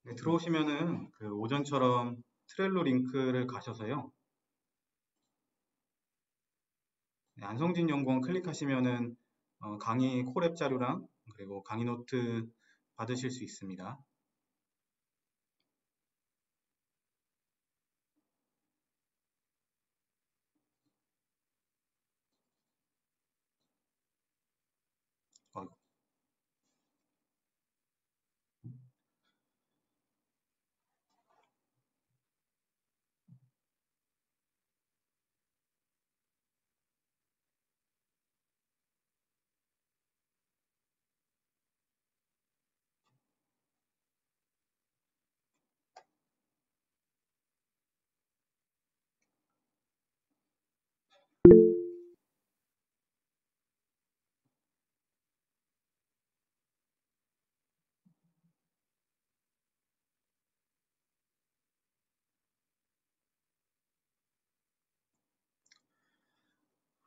네, 들어오시면은 그 오전처럼 트렐로 링크를 가셔서요. 네, 안성진 연구원 클릭하시면은 강의 콜앱 자료랑 그리고 강의 노트 받으실 수 있습니다. 어,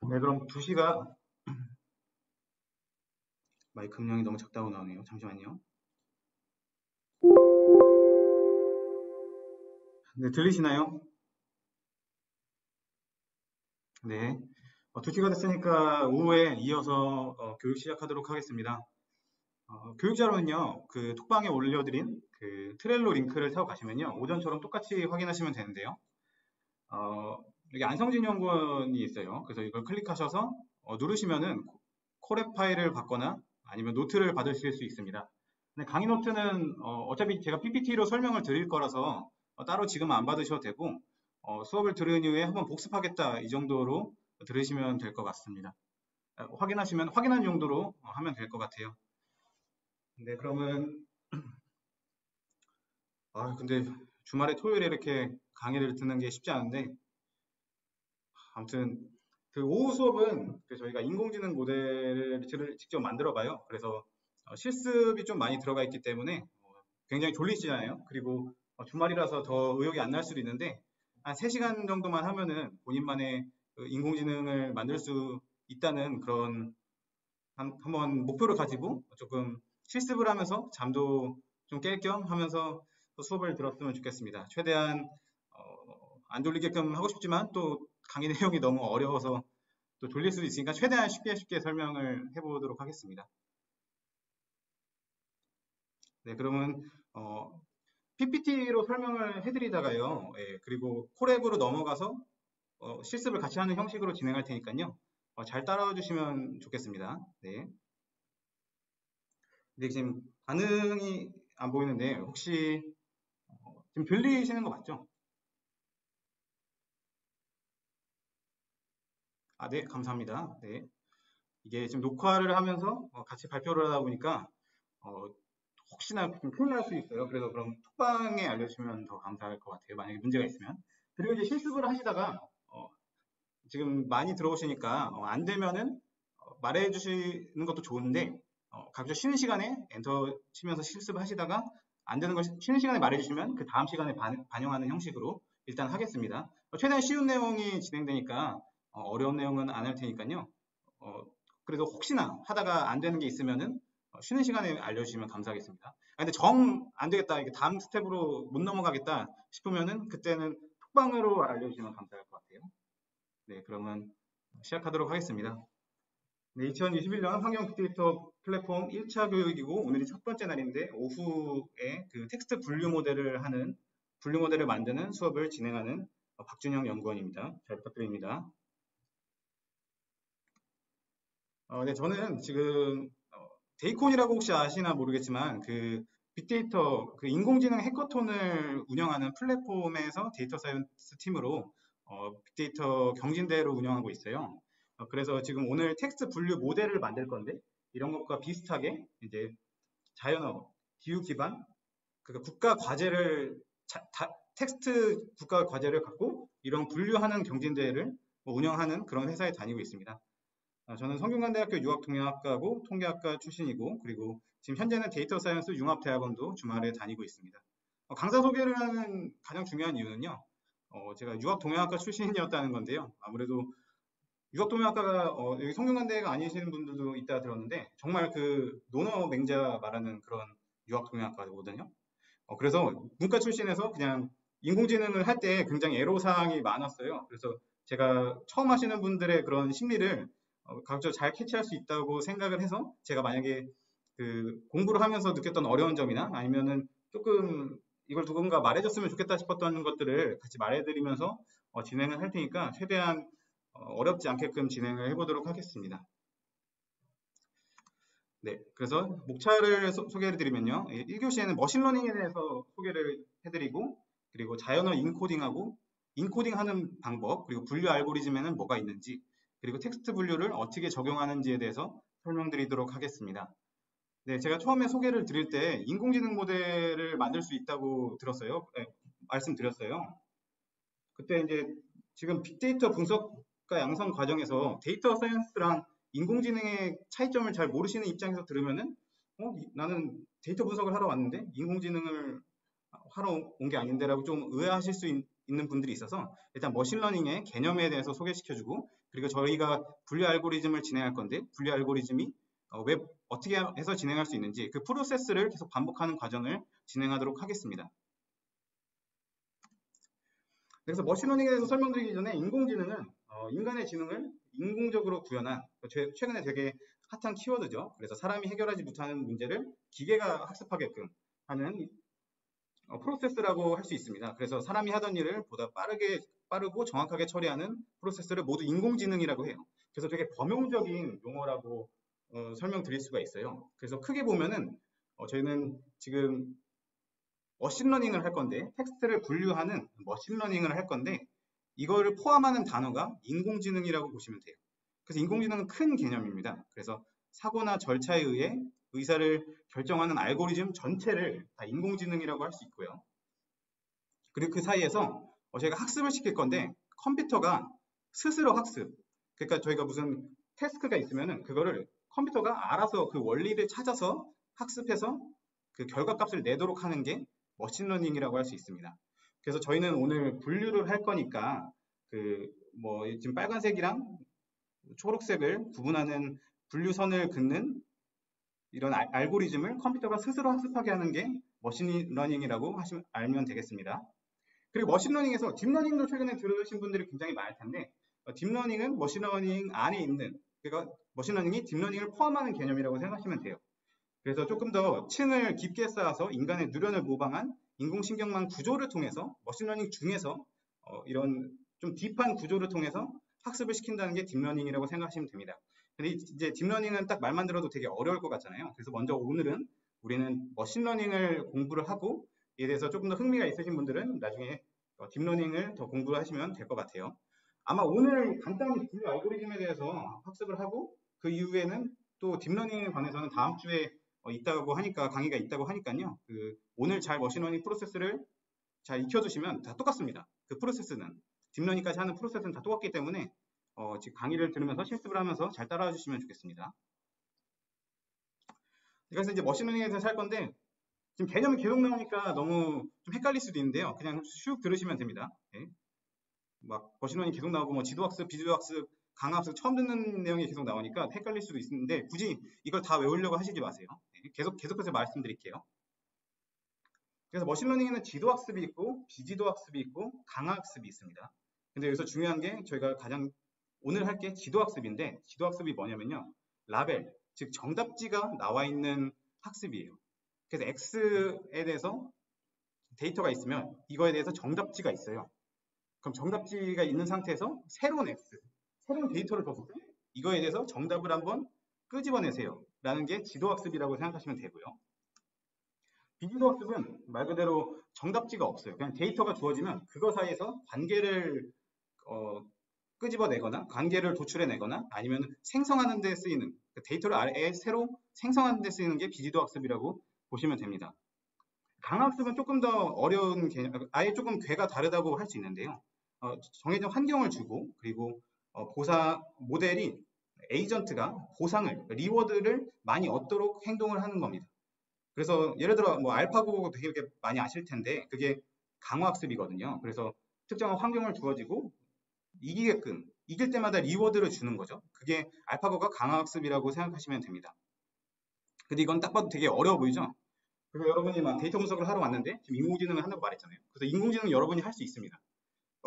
네, 그럼 2시가 마이크 음량이 너무 작다고 나오네요. 잠시만요. 네, 들리시나요? 네. 2시가 됐으니까 오후에 이어서 교육 시작하도록 하겠습니다. 교육 자료는요, 그 톡방에 올려드린 그 트렐로 링크를 타고 가시면요, 오전처럼 똑같이 확인하시면 되는데요. 어, 여기 안성진 연구원이 있어요. 그래서 이걸 클릭하셔서 누르시면은 콜앱 파일을 받거나 아니면 노트를 받으실 수 있습니다. 근데 강의 노트는 어차피 제가 PPT로 설명을 드릴 거라서 따로 지금 안 받으셔도 되고 수업을 들은 이후에 한번 복습하겠다 이 정도로 들으시면 될 것 같습니다. 확인하시면 확인한 정도로 하면 될 것 같아요. 네, 그러면 근데 주말에 토요일에 이렇게 강의를 듣는 게 쉽지 않은데 아무튼 그 오후 수업은 그 저희가 인공지능 모델을 직접 만들어 봐요. 그래서 실습이 좀 많이 들어가 있기 때문에 굉장히 졸리시잖아요. 그리고 주말이라서 더 의욕이 안 날 수도 있는데 한 3시간 정도만 하면은 본인만의 그 인공지능을 만들 수 있다는 그런 한번 목표를 가지고 조금 실습을 하면서 잠도 좀 깰 겸 하면서 또 수업을 들었으면 좋겠습니다. 최대한 안 졸리게끔 하고 싶지만 또 강의 내용이 너무 어려워서 또 졸릴 수도 있으니까 최대한 쉽게 설명을 해보도록 하겠습니다. 네, 그러면 PPT로 설명을 해드리다가요. 예, 그리고 콜앱으로 넘어가서 실습을 같이 하는 형식으로 진행할 테니까요. 잘 따라와 주시면 좋겠습니다. 네. 근데 지금 반응이 안 보이는데 혹시 지금 들리시는 거 맞죠? 아, 네, 감사합니다. 네. 이게 지금 녹화를 하면서 같이 발표를 하다 보니까 어, 혹시나 좀 큰일 날 수 있어요. 그래서 그럼 톡방에 알려주시면 더 감사할 것 같아요. 만약에 문제가 있으면. 그리고 이제 실습을 하시다가 지금 많이 들어오시니까 안 되면은 말해 주시는 것도 좋은데 각자 쉬는 시간에 엔터 치면서 실습을 하시다가 안 되는 걸 쉬는 시간에 말해 주시면 그 다음 시간에 반영하는 형식으로 일단 하겠습니다. 최대한 쉬운 내용이 진행되니까 어려운 내용은 안 할 테니까요. 어, 그래도 혹시나 하다가 안 되는 게 있으면은 쉬는 시간에 알려주시면 감사하겠습니다. 근데 정 안 되겠다, 이게 다음 스텝으로 못 넘어가겠다 싶으면은 그때는 톡방으로 알려주시면 감사할 것 같아요. 네, 그러면 시작하도록 하겠습니다. 네, 2021년 환경 빅데이터 플랫폼 1차 교육이고 오늘이 첫 번째 날인데 오후에 그 텍스트 분류 모델을 만드는 수업을 진행하는 박준영 연구원입니다. 잘 부탁드립니다. 네, 저는 지금 데이콘이라고 혹시 아시나 모르겠지만 그 빅데이터 그 인공지능 해커톤을 운영하는 플랫폼에서 데이터 사이언스 팀으로 빅데이터 경진대회를 운영하고 있어요. 그래서 지금 오늘 텍스트 분류 모델을 만들 건데 이런 것과 비슷하게 이제 자연어, 기후 기반 그 국가 과제를 텍스트 국가 과제를 갖고 이런 분류하는 경진대회를 운영하는 그런 회사에 다니고 있습니다. 저는 성균관대학교 유학통역학과고 통계학과 출신이고 그리고 지금 현재는 데이터 사이언스 융합대학원도 주말에 다니고 있습니다. 강사 소개를 하는 가장 중요한 이유는요. 제가 유학통역학과 출신이었다는 건데요. 아무래도 유학통역학과가 여기 성균관대가 아니시는 분들도 있다 들었는데 정말 그 논어 맹자 말하는 그런 유학통역학과거든요. 그래서 문과 출신에서 그냥 인공지능을 할 때 굉장히 애로사항이 많았어요. 그래서 제가 처음 하시는 분들의 그런 심리를 가급적 잘 캐치할 수 있다고 생각을 해서 제가 만약에 그 공부를 하면서 느꼈던 어려운 점이나 아니면은 조금 이걸 누군가 말해줬으면 좋겠다 싶었던 것들을 같이 말해드리면서 진행을 할 테니까 최대한 어렵지 않게끔 진행을 해보도록 하겠습니다. 네, 그래서 목차를 소개를 드리면요. 1교시에는 머신러닝에 대해서 소개를 해드리고 그리고 자연어 인코딩하고 인코딩하는 방법 그리고 분류 알고리즘에는 뭐가 있는지 그리고 텍스트 분류를 어떻게 적용하는지에 대해서 설명드리도록 하겠습니다. 네, 제가 처음에 소개를 드릴 때 인공지능 모델을 만들 수 있다고 들었어요. 네, 말씀드렸어요. 그때 이제 지금 빅데이터 분석과 양성 과정에서 데이터 사이언스랑 인공지능의 차이점을 잘 모르시는 입장에서 들으면은 나는 데이터 분석을 하러 왔는데 인공지능을 하러 온 게 아닌데라고 좀 의아하실 수 있는 분들이 있어서 일단 머신러닝의 개념에 대해서 소개시켜주고 그리고 저희가 분류 알고리즘을 진행할 건데 분류 알고리즘이 왜 어떻게 해서 진행할 수 있는지 그 프로세스를 계속 반복하는 과정을 진행하도록 하겠습니다. 그래서 머신러닝에 대해서 설명드리기 전에 인공지능은 인간의 지능을 인공적으로 구현한 최근에 되게 핫한 키워드죠. 그래서 사람이 해결하지 못하는 문제를 기계가 학습하게끔 하는 프로세스라고 할 수 있습니다. 그래서 사람이 하던 일을 보다 빠르고 정확하게 처리하는 프로세스를 모두 인공지능이라고 해요. 그래서 되게 범용적인 용어라고 설명드릴 수가 있어요. 그래서 크게 보면은 저희는 지금 머신러닝을 할 건데 텍스트를 분류하는 머신러닝을 할 건데 이거를 포함하는 단어가 인공지능이라고 보시면 돼요. 그래서 인공지능은 큰 개념입니다. 그래서 사고나 절차에 의해 의사를 결정하는 알고리즘 전체를 다 인공지능이라고 할 수 있고요. 그리고 그 사이에서 저희가 학습을 시킬 건데 컴퓨터가 스스로 학습 그러니까 저희가 무슨 태스크가 있으면은 그거를 컴퓨터가 알아서 그 원리를 찾아서 학습해서 그 결과값을 내도록 하는 게 머신러닝이라고 할 수 있습니다. 그래서 저희는 오늘 분류를 할 거니까 그 뭐 지금 빨간색이랑 초록색을 구분하는 분류선을 긋는 이런 알고리즘을 컴퓨터가 스스로 학습하게 하는 게 머신러닝이라고 알면 되겠습니다. 그리고 머신러닝에서 딥러닝도 최근에 들으신 분들이 굉장히 많을 텐데 딥러닝은 머신러닝 안에 있는 그러니까 머신러닝이 딥러닝을 포함하는 개념이라고 생각하시면 돼요. 그래서 조금 더 층을 깊게 쌓아서 인간의 누련을 모방한 인공신경망 구조를 통해서 머신러닝 중에서 이런 좀 딥한 구조를 통해서 학습을 시킨다는 게 딥러닝이라고 생각하시면 됩니다. 근데 이제 딥러닝은 딱 말만 들어도 되게 어려울 것 같잖아요. 그래서 먼저 오늘은 우리는 머신러닝을 공부를 하고 이에 대해서 조금 더 흥미가 있으신 분들은 나중에 딥러닝을 더 공부를 하시면 될 것 같아요. 아마 오늘 간단히 분류 알고리즘에 대해서 학습을 하고 그 이후에는 또 딥러닝에 관해서는 다음 주에 있다고 하니까 강의가 있다고 하니까요. 그 오늘 잘 머신러닝 프로세스를 잘 익혀두시면 다 똑같습니다. 그 프로세스는 딥러닝까지 하는 프로세스는 다 똑같기 때문에 지금 강의를 들으면서 실습을 하면서 잘 따라와 주시면 좋겠습니다. 그래서 이제 머신러닝에 대해서 할 건데 지금 개념이 계속 나오니까 너무 좀 헷갈릴 수도 있는데요. 그냥 쭉 들으시면 됩니다. 네. 막 머신러닝 계속 나오고 뭐 지도학습, 비주도학습, 강학습 처음 듣는 내용이 계속 나오니까 헷갈릴 수도 있는데 굳이 이걸 다 외우려고 하시지 마세요. 네. 계속해서 말씀드릴게요. 그래서 머신러닝에는 지도학습이 있고 비지도학습이 있고 강학습이 있습니다. 근데 여기서 중요한 게 저희가 가장 오늘 할 게 지도학습인데 지도학습이 뭐냐면요. 라벨, 즉 정답지가 나와 있는 학습이에요. 그래서 X에 대해서 데이터가 있으면 이거에 대해서 정답지가 있어요. 그럼 정답지가 있는 상태에서 새로운 X, 새로운 데이터를 줬을 때 이거에 대해서 정답을 한번 끄집어내세요. 라는 게 지도학습이라고 생각하시면 되고요. 비지도학습은 말 그대로 정답지가 없어요. 그냥 데이터가 주어지면 그거 사이에서 관계를 끄집어내거나 관계를 도출해내거나 아니면 생성하는 데 쓰이는 데이터를 아예 새로 생성하는 데 쓰이는 게 비지도학습이라고 보시면 됩니다. 강학습은 조금 더 어려운 개념, 아예 조금 궤가 다르다고 할 수 있는데요. 정해진 환경을 주고 그리고 모델이 에이전트가 보상을, 리워드를 많이 얻도록 행동을 하는 겁니다. 그래서 예를 들어 뭐 알파고 되게 많이 아실 텐데 그게 강화학습이거든요. 그래서 특정한 환경을 주어지고 이기게끔 이길 때마다 리워드를 주는 거죠. 그게 알파고가 강화학습이라고 생각하시면 됩니다. 근데 이건 딱 봐도 되게 어려워 보이죠? 그래서 여러분이 막 데이터 분석을 하러 왔는데 지금 인공지능을 한다고 말했잖아요. 그래서 인공지능 여러분이 할 수 있습니다.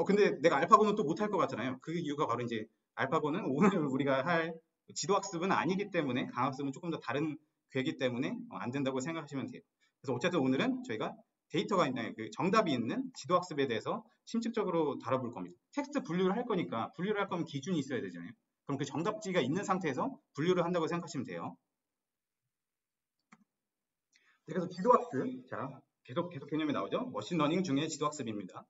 근데 내가 알파고는 또 못할 것 같잖아요. 그 이유가 바로 이제 알파고는 오늘 우리가 할 지도학습은 아니기 때문에 강학습은 조금 더 다른 괴기 때문에 안 된다고 생각하시면 돼요. 그래서 어쨌든 오늘은 저희가 데이터가 있는 그 정답이 있는 지도학습에 대해서 심층적으로 다뤄볼 겁니다. 텍스트 분류를 할 거니까 분류를 할 거면 기준이 있어야 되잖아요. 그럼 그 정답지가 있는 상태에서 분류를 한다고 생각하시면 돼요. 그래서 지도학습, 자 계속 개념이 나오죠. 머신러닝 중에 지도학습입니다.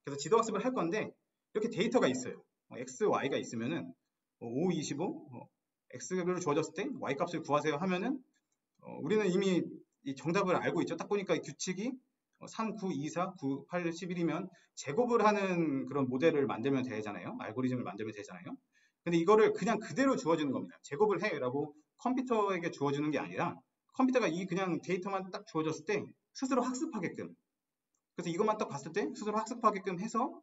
그래서 지도학습을 할 건데 이렇게 데이터가 있어요. x, y가 있으면은 5, 25, x를 주어졌을 때 y 값을 구하세요 하면은 우리는 이미 이 정답을 알고 있죠. 딱 보니까 규칙이 3, 9, 2, 4, 9, 8, 11이면 제곱을 하는 그런 모델을 만들면 되잖아요. 알고리즘을 만들면 되잖아요. 근데 이거를 그냥 그대로 주어주는 겁니다. 제곱을 해라고 컴퓨터에게 주어주는 게 아니라 컴퓨터가 이 그냥 데이터만 딱 주어졌을 때 스스로 학습하게끔, 그래서 이것만 딱 봤을 때 스스로 학습하게끔 해서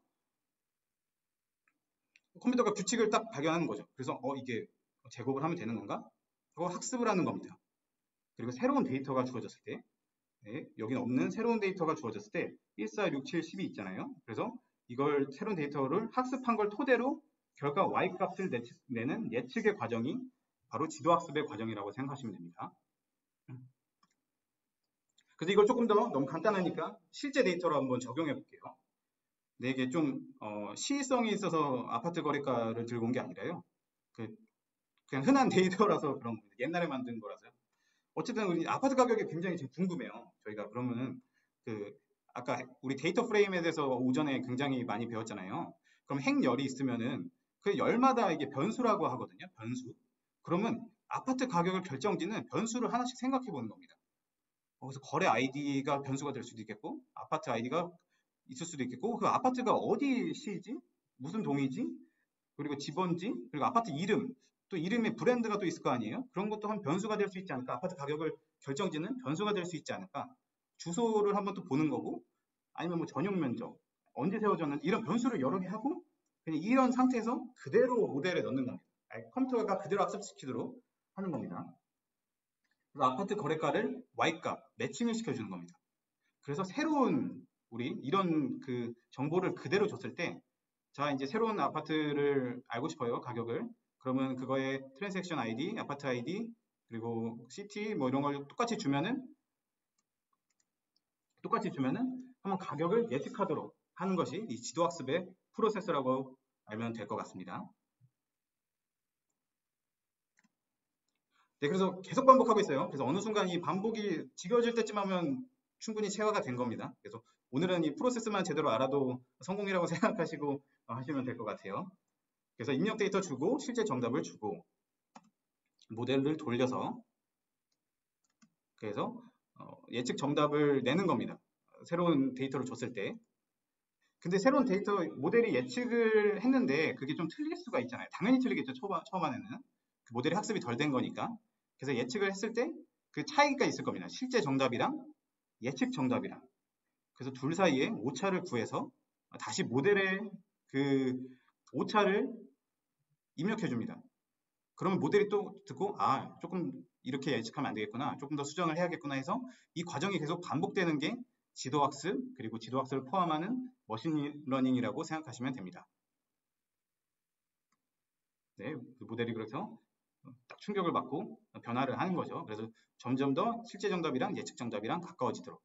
컴퓨터가 규칙을 딱 발견하는 거죠. 그래서 이게 제곱을 하면 되는 건가? 그거 학습을 하는 겁니다. 그리고 새로운 데이터가 주어졌을 때, 네, 여기는 없는 새로운 데이터가 주어졌을 때 1, 4, 6, 7, 10이 있잖아요. 그래서 이걸 새로운 데이터를 학습한 걸 토대로 결과 y값을 내는 예측의 과정이 바로 지도학습의 과정이라고 생각하시면 됩니다. 그래서 이걸 조금 더 너무 간단하니까 실제 데이터로 한번 적용해 볼게요. 근데 이게 좀 시의성이 있어서 아파트 거래가를 들고 온 게 아니라요. 그냥 흔한 데이터라서 그런 겁니다. 옛날에 만든 거라서요. 어쨌든 우리 아파트 가격이 굉장히 지금 궁금해요. 저희가 그러면은 아까 우리 데이터 프레임에 대해서 오전에 굉장히 많이 배웠잖아요. 그럼 행열이 있으면은 그 열마다 이게 변수라고 하거든요. 변수. 그러면 아파트 가격을 결정짓는 변수를 하나씩 생각해 보는 겁니다. 그래서 거래 아이디가 변수가 될 수도 있겠고, 아파트 아이디가 있을 수도 있겠고, 그 아파트가 어디 시지? 무슨 동이지? 그리고 집원지? 그리고 아파트 이름, 또 이름에 브랜드가 또 있을 거 아니에요? 그런 것도 한 변수가 될 수 있지 않을까? 아파트 가격을 결정짓는 변수가 될 수 있지 않을까? 주소를 한번 또 보는 거고, 아니면 뭐 전용 면적, 언제 세워졌는지 이런 변수를 여러 개 하고, 그냥 이런 상태에서 그대로 모델에 넣는 겁니다. 컴퓨터가 그대로 학습시키도록 하는 겁니다. 그래서 아파트 거래가를 Y값, 매칭을 시켜주는 겁니다. 그래서 새로운 우리 이런 그 정보를 그대로 줬을 때, 자 이제 새로운 아파트를 알고 싶어요, 가격을. 그러면 그거에 트랜잭션 아이디, 아파트 아이디, 그리고 시티 뭐 이런 걸 똑같이 주면은 한번 가격을 예측하도록 하는 것이 이 지도학습의 프로세스라고 알면 될 것 같습니다. 네, 그래서 계속 반복하고 있어요. 그래서 어느 순간 이 반복이 지겨워질 때쯤 하면 충분히 체화가 된 겁니다. 그래서 오늘은 이 프로세스만 제대로 알아도 성공이라고 생각하시고 하시면 될 것 같아요. 그래서 입력 데이터 주고 실제 정답을 주고 모델을 돌려서 그래서 예측 정답을 내는 겁니다. 새로운 데이터를 줬을 때. 근데 새로운 데이터 모델이 예측을 했는데 그게 좀 틀릴 수가 있잖아요. 당연히 틀리겠죠. 처음 안에는. 그 모델이 학습이 덜 된 거니까. 그래서 예측을 했을 때 그 차이가 있을 겁니다. 실제 정답이랑 예측 정답이랑. 그래서 둘 사이에 오차를 구해서 다시 모델에 그 오차를 입력해 줍니다. 그러면 모델이 또 듣고 조금 이렇게 예측하면 안 되겠구나, 조금 더 수정을 해야겠구나 해서 이 과정이 계속 반복되는 게 지도학습, 그리고 지도학습을 포함하는 머신러닝이라고 생각하시면 됩니다. 네, 그 모델이 그래서 딱 충격을 받고 변화를 하는 거죠. 그래서 점점 더 실제 정답이랑 예측 정답이랑 가까워지도록.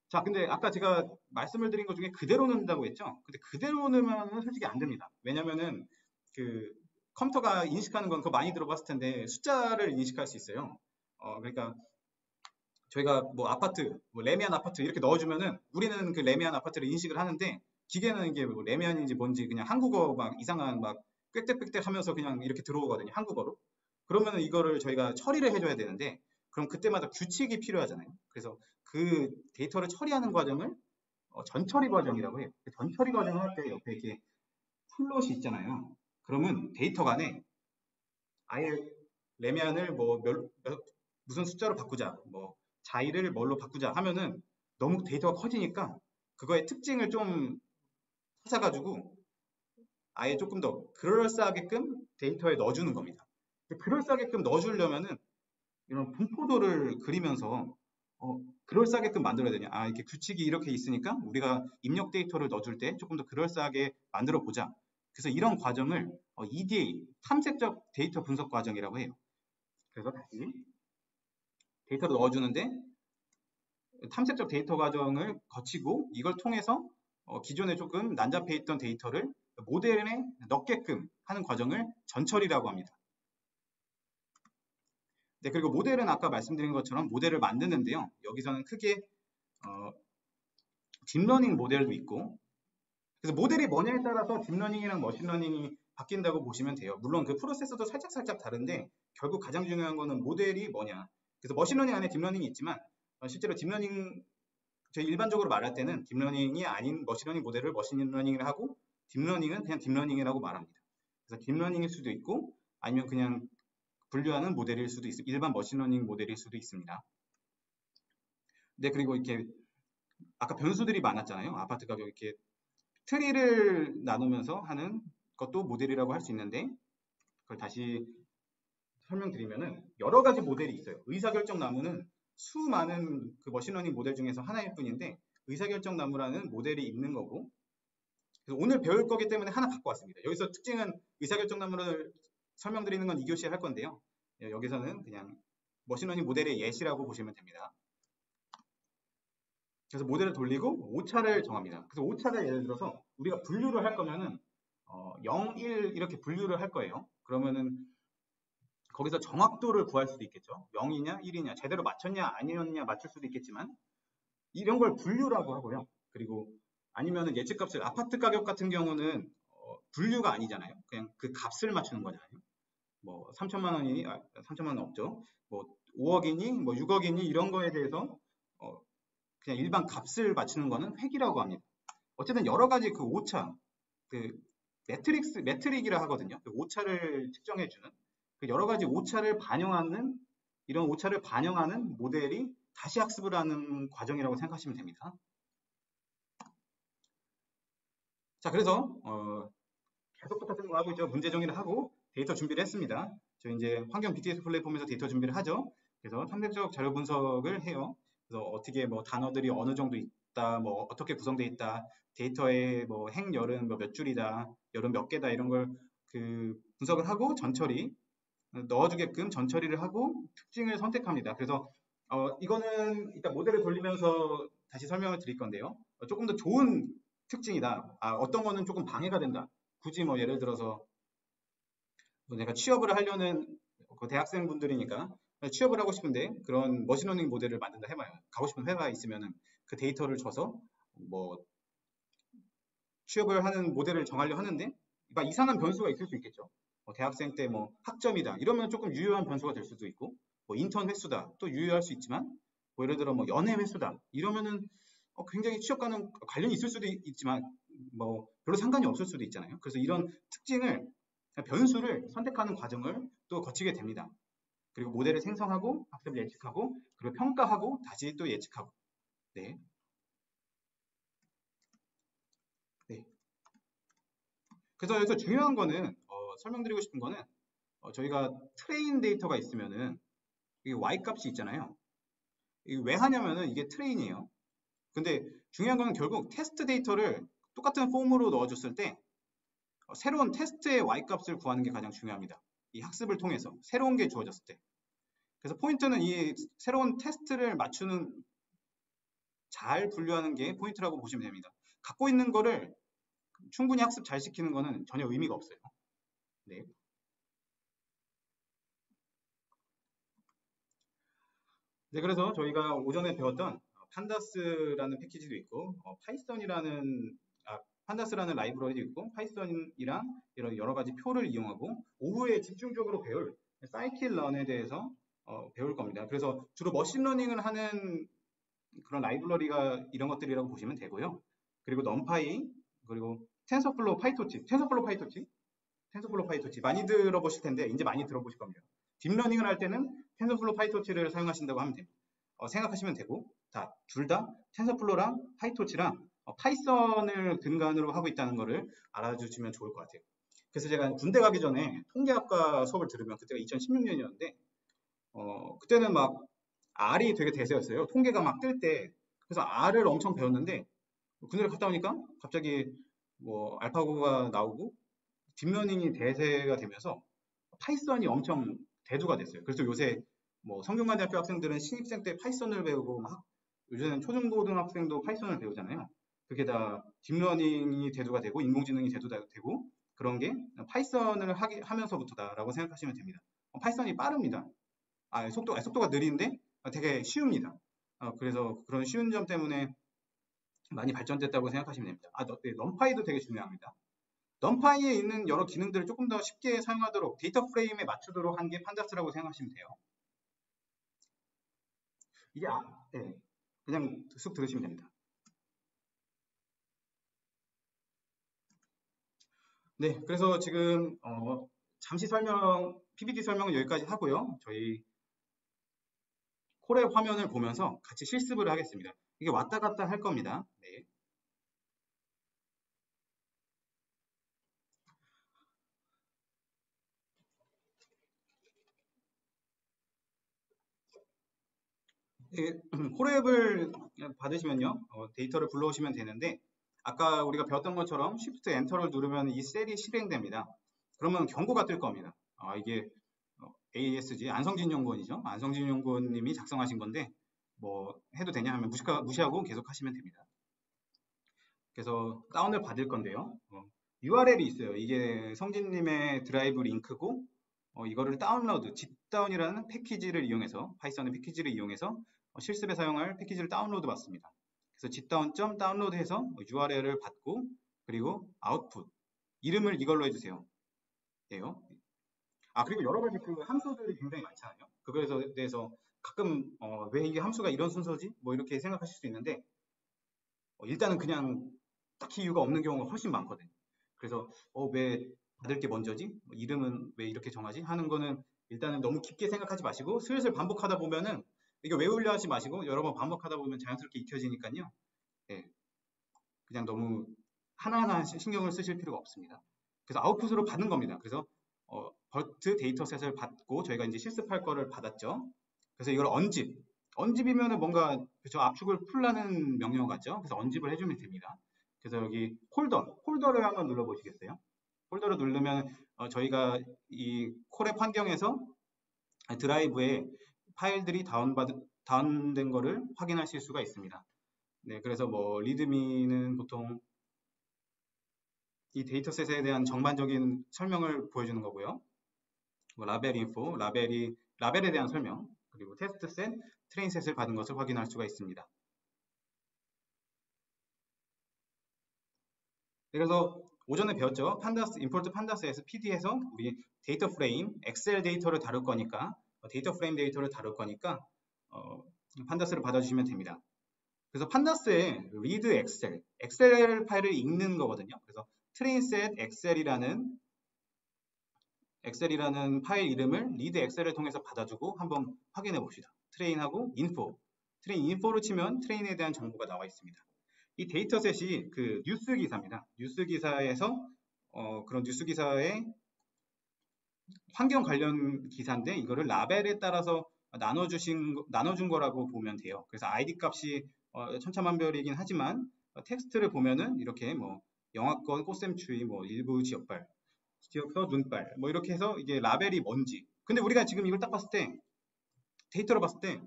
자, 근데 아까 제가 말씀을 드린 것 중에 그대로 넣는다고 했죠? 근데 그대로 넣으면 솔직히 안 됩니다. 왜냐면은 그 컴퓨터가 인식하는 건 그거 많이 들어봤을 텐데 숫자를 인식할 수 있어요. 그러니까 저희가 뭐 아파트, 뭐 레미안 아파트 이렇게 넣어주면은 우리는 그 레미안 아파트를 인식을 하는데 기계는 이게 뭐 레미안인지 뭔지 그냥 한국어 막 이상한 막 꽥꽥꽥꽥 하면서 그냥 이렇게 들어오거든요. 한국어로. 그러면은 이거를 저희가 처리를 해줘야 되는데 그럼 그때마다 규칙이 필요하잖아요. 그래서 그 데이터를 처리하는 과정을 전처리 과정이라고 해요. 전처리 과정을 할 때 옆에 이렇게 플롯이 있잖아요. 그러면 데이터 간에 아예 레면을 무슨 숫자로 바꾸자, 뭐 자이를 뭘로 바꾸자 하면은 너무 데이터가 커지니까 그거의 특징을 좀 찾아가지고 아예 조금 더 그럴싸하게끔 데이터에 넣어주는 겁니다. 그럴싸하게끔 넣어주려면은 이런 분포도를 그리면서 그럴싸하게끔 만들어야 되냐. 아, 이렇게 규칙이 이렇게 있으니까 우리가 입력 데이터를 넣어줄 때 조금 더 그럴싸하게 만들어 보자. 그래서 이런 과정을 EDA, 탐색적 데이터 분석 과정이라고 해요. 그래서 다시 데이터를 넣어주는데 탐색적 데이터 과정을 거치고 이걸 통해서 기존에 조금 난잡해 있던 데이터를 모델에 넣게끔 하는 과정을 전처리라고 합니다. 네, 그리고 모델은 아까 말씀드린 것처럼 모델을 만드는데요. 여기서는 크게 딥러닝 모델도 있고, 그래서 모델이 뭐냐에 따라서 딥러닝이랑 머신러닝이 바뀐다고 보시면 돼요. 물론 그 프로세스도 살짝 다른데 결국 가장 중요한 거는 모델이 뭐냐. 그래서 머신러닝 안에 딥러닝이 있지만 실제로 딥러닝 저희 일반적으로 말할 때는 딥러닝이 아닌 머신러닝 모델을 머신러닝을 하고 딥러닝은 그냥 딥러닝이라고 말합니다. 그래서 딥러닝일 수도 있고 아니면 그냥 분류하는 모델일 수도 있고 일반 머신러닝 모델일 수도 있습니다. 네, 그리고 이렇게 아까 변수들이 많았잖아요. 아파트 가격 이렇게 트리를 나누면서 하는 것도 모델이라고 할 수 있는데 그걸 다시 설명드리면은 여러 가지 모델이 있어요. 의사결정 나무는 수많은 그 머신러닝 모델 중에서 하나일 뿐인데 의사결정 나무라는 모델이 있는 거고 그래서 오늘 배울 거기 때문에 하나 갖고 왔습니다. 여기서 특징은 의사결정 나무를 설명드리는 건 2교시에 할 건데요. 여기서는 그냥 머신러닝 모델의 예시라고 보시면 됩니다. 그래서 모델을 돌리고 오차를 정합니다. 그래서 오차가 예를 들어서 우리가 분류를 할 거면은 0, 1 이렇게 분류를 할 거예요. 그러면은 거기서 정확도를 구할 수도 있겠죠. 0이냐 1이냐 제대로 맞췄냐 아니었냐 맞출 수도 있겠지만 이런 걸 분류라고 하고요. 그리고 아니면은 예측값을 아파트 가격 같은 경우는 분류가 아니잖아요. 그냥 그 값을 맞추는 거잖아요. 뭐 3천만 원이니 3천만 원 없죠. 뭐 5억이니 뭐 6억이니 이런 거에 대해서 그냥 일반 값을 맞추는 거는 획이라고 합니다. 어쨌든 여러 가지 그 오차, 그 매트릭이라 하거든요. 그 오차를 측정해주는 그 여러 가지 오차를 반영하는 이런 오차를 반영하는 모델이 다시 학습을 하는 과정이라고 생각하시면 됩니다. 자, 그래서 계속 똑같은 거 하고 있죠. 문제 정리를 하고 데이터 준비를 했습니다. 저희 이제 환경 BTS 플랫폼에서 데이터 준비를 하죠. 그래서 탐색적 자료 분석을 해요. 그래서 어떻게 뭐 단어들이 어느 정도 있다, 뭐 어떻게 구성되어 있다, 데이터의 뭐 행열은 뭐 몇 줄이다, 열은 몇 개다 이런 걸 그 분석을 하고 전처리 넣어주게끔 전처리를 하고 특징을 선택합니다. 그래서 이거는 이따 모델을 돌리면서 다시 설명을 드릴 건데요. 조금 더 좋은 특징이다. 어떤 거는 조금 방해가 된다. 굳이 뭐 예를 들어서 뭐 내가 취업을 하려는 그 대학생 분들이니까 취업을 하고 싶은데 그런 머신러닝 모델을 만든다 해봐요. 가고 싶은 회사가 있으면은 그 데이터를 줘서 뭐 취업을 하는 모델을 정하려 하는데 그러니까 이상한 변수가 있을 수 있겠죠. 대학생 때 뭐 학점이다 이러면 조금 유효한 변수가 될 수도 있고 뭐 인턴 횟수다 또 유효할 수 있지만 뭐 예를 들어 뭐 연애 횟수다 이러면은 굉장히 취업과는 관련이 있을 수도 있지만 뭐 별로 상관이 없을 수도 있잖아요. 그래서 이런 특징을 변수를 선택하는 과정을 또 거치게 됩니다. 그리고 모델을 생성하고 학습을 예측하고 그리고 평가하고 다시 또 예측하고 네. 네. 그래서 여기서 중요한 거는 설명드리고 싶은 거는 저희가 트레인 데이터가 있으면은 이 y 값이 있잖아요. 이게 왜 하냐면은 이게 트레인이에요. 근데 중요한 거는 결국 테스트 데이터를 똑같은 폼으로 넣어줬을 때 새로운 테스트의 y 값을 구하는 게 가장 중요합니다. 이 학습을 통해서 새로운 게 주어졌을 때. 그래서 포인트는 이 새로운 테스트를 맞추는 잘 분류하는 게 포인트라고 보시면 됩니다. 갖고 있는 거를 충분히 학습 잘 시키는 거는 전혀 의미가 없어요. 네. 네, 그래서 저희가 오전에 배웠던 판다스라는 패키지도 있고 파이썬이라는 판다스라는 라이브러리도 있고 파이썬이랑 이런 여러 가지 표를 이용하고 오후에 집중적으로 배울 사이클런에 대해서 배울 겁니다. 그래서 주로 머신러닝을 하는 그런 라이브러리가 이런 것들이라고 보시면 되고요. 그리고 넘파이 그리고 텐서플로우 파이토치 텐서플로우 파이토치 많이 들어보실 텐데 이제 많이 들어보실 겁니다. 딥러닝을 할 때는 텐서플로우 파이토치를 사용하신다고 하면 됩니다. 생각하시면 되고 둘 다 텐서플로우랑 파이토치랑 파이썬을 근간으로 하고 있다는 것을 알아주시면 좋을 것 같아요. 그래서 제가 군대 가기 전에 통계학과 수업을 들으면 그때가 2016년이었는데 그때는 막 R이 되게 대세였어요. 통계가 막 뜰 때. 그래서 R을 엄청 배웠는데 군대를 갔다 오니까 갑자기 뭐 알파고가 나오고 딥러닝이 대세가 되면서 파이썬이 엄청 대두가 됐어요. 그래서 요새 뭐 성균관대학교 학생들은 신입생 때 파이썬을 배우고 막 요새는 초중고등학생도 파이썬을 배우잖아요. 그게 다 딥러닝이 대두가 되고 인공지능이 대두가 되고 그런 게 파이썬을 하면서부터다라고 생각하시면 됩니다. 파이썬이 빠릅니다. 속도가 느린데 되게 쉬웁니다. 그래서 그런 쉬운 점 때문에 많이 발전됐다고 생각하시면 됩니다. 네, 넘파이도 되게 중요합니다. 넘파이에 있는 여러 기능들을 조금 더 쉽게 사용하도록 데이터 프레임에 맞추도록 한 게 판다스라고 생각하시면 돼요. 이게 네, 그냥 쑥 들으시면 됩니다. 네, 그래서 지금 잠시 PPT 설명은 여기까지 하고요. 저희 콜의 화면을 보면서 같이 실습을 하겠습니다. 이게 왔다 갔다 할 겁니다. 네. 콜앱을 받으시면요. 데이터를 불러오시면 되는데 아까 우리가 배웠던 것처럼 Shift Enter를 누르면 이 셀이 실행됩니다. 그러면 경고가 뜰 겁니다. 이게 ASG 안성진 연구원이죠. 안성진 연구원님이 작성하신 건데 뭐 해도 되냐 하면 무시하고 계속 하시면 됩니다. 그래서 다운을 받을 건데요. URL이 있어요. 이게 성진님의 드라이브 링크고 이거를 다운로드, 집다운이라는 패키지를 이용해서 파이썬의 패키지를 이용해서 실습에 사용할 패키지를 다운로드 받습니다. 그래서 집다운.다운로드해서 URL을 받고 그리고 아웃풋 이름을 이걸로 해주세요. 예요. 그리고 여러 가지 그 함수들이 굉장히 많잖아요. 그거에 대해서 가끔 왜 이게 함수가 이런 순서지? 뭐 이렇게 생각하실 수 있는데 일단은 그냥 딱히 이유가 없는 경우가 훨씬 많거든요. 그래서 왜 받을 게 먼저지? 이름은 왜 이렇게 정하지? 하는 거는 일단은 너무 깊게 생각하지 마시고 슬슬 반복하다 보면은 이거 외우려 하지 마시고 여러 번 반복하다 보면 자연스럽게 익혀지니까요. 예, 그냥 너무 하나하나 신경을 쓰실 필요가 없습니다. 그래서 아웃풋으로 받는 겁니다. 그래서 버트 데이터셋을 받고 저희가 이제 실습할 거를 받았죠. 그래서 이걸 언집이면은 뭔가 저 압축을 풀라는 명령 같죠. 그래서 언집을 해주면 됩니다. 그래서 여기 폴더를 한번 눌러보시겠어요? 폴더를 누르면 저희가 이 콜앱 환경에서 드라이브에 파일들이 다운된 거를 확인하실 수가 있습니다. 네, 그래서 뭐 리드미는 보통 이 데이터셋에 대한 전반적인 설명을 보여주는 거고요. 뭐 라벨 인포, 라벨에 대한 설명, 그리고 테스트셋, 트레인셋을 받은 것을 확인할 수가 있습니다. 그래서 오전에 배웠죠. 판다스, 임포트 판다스에서 PD에서 우리 데이터 프레임, 엑셀 데이터를 다룰 거니까, 데이터 프레임 데이터를 다룰 거니까, 판다스를 받아주시면 됩니다. 그래서 판다스에 read 엑셀 파일을 읽는 거거든요. 그래서 트레인셋 엑셀이라는 파일 이름을 read 엑셀을 통해서 받아주고 한번 확인해 봅시다. 트레인하고 트레인 인포로 치면 트레인에 대한 정보가 나와 있습니다. 이 데이터셋이 그 뉴스 기사입니다. 뉴스 기사에서 그런 뉴스 기사의 환경 관련 기사인데 이거를 라벨에 따라서 나눠준 거라고 보면 돼요. 그래서 ID 값이 천차만별이긴 하지만 텍스트를 보면은 이렇게 뭐 영하권, 꽃샘추위, 뭐 일부 지역서 눈발, 뭐 이렇게 해서 이게 라벨이 뭔지. 근데 우리가 지금 이걸 딱 봤을 때 데이터로 봤을 때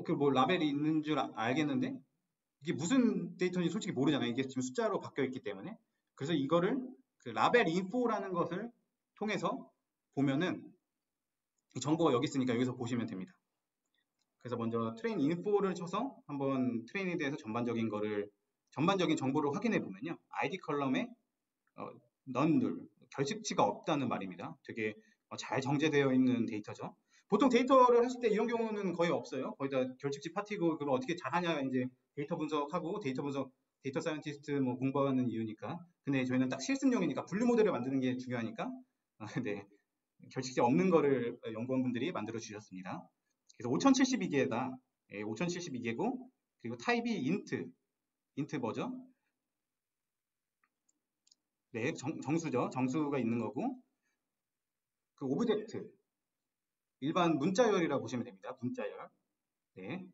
그 뭐 라벨이 있는 줄 알겠는데 이게 무슨 데이터인지 솔직히 모르잖아요. 이게 지금 숫자로 바뀌어 있기 때문에. 그래서 이거를 그 라벨 인포라는 것을 통해서 보면은 이 정보가 여기 있으니까 여기서 보시면 됩니다. 그래서 먼저 트레인 인포를 쳐서 한번 트레인에 대해서 전반적인 정보를 확인해 보면요. ID 컬럼에 none, 결식치가 없다는 말입니다. 되게 잘 정제되어 있는 데이터죠. 보통 데이터를 하실 때 이런 경우는 거의 없어요. 거의 다 결식치 파티고 그걸 어떻게 잘하냐 이제 데이터 분석하고 데이터 분석 데이터 사이언티스트 뭐 공부하는 이유니까. 근데 저희는 딱 실습용이니까 분류 모델을 만드는 게 중요하니까 네, 결식지 없는 거를 연구원분들이 만들어 주셨습니다. 그래서 5072개에다 5072개고 그리고 타입이 인트 버전. 네, 정수죠. 정수가 있는 거고 그 오브젝트 일반 문자열이라고 보시면 됩니다. 문자열. 네.